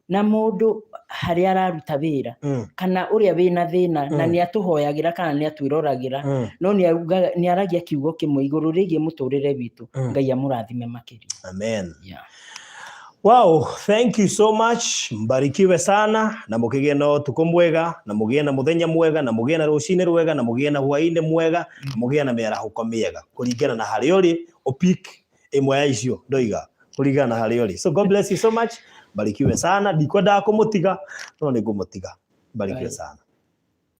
na mũndũ harĩa araruta wĩra kana ũrĩa wĩna thĩna na nĩ atũhoyagĩra kana nĩ atwĩroragĩra no nĩ aragia kiugo kĩmwe igũrũ rĩgiĩ mũtũrĩre witũ Ngai amũrathime makĩria. Amen. Wow, thank you so much. Mbarikiwe sana na mũkĩgĩe na ũtukũ mwega na mũgĩe na mũthenya mwega na mũgĩe na rũcinĩ rwega na mũgĩe na hwaĩ-inĩ mwega na mũgĩe na mĩarahũko mĩega kũringana na harĩa ũrĩ ũpik ĩmwe ya icio ndoiga kũringana na harĩa ũrĩ. So God bless you so much. Mbarikiwe sana ndikwendaga kũmũtiga no nĩ ngũmũtiga. Mbarikiwe sana.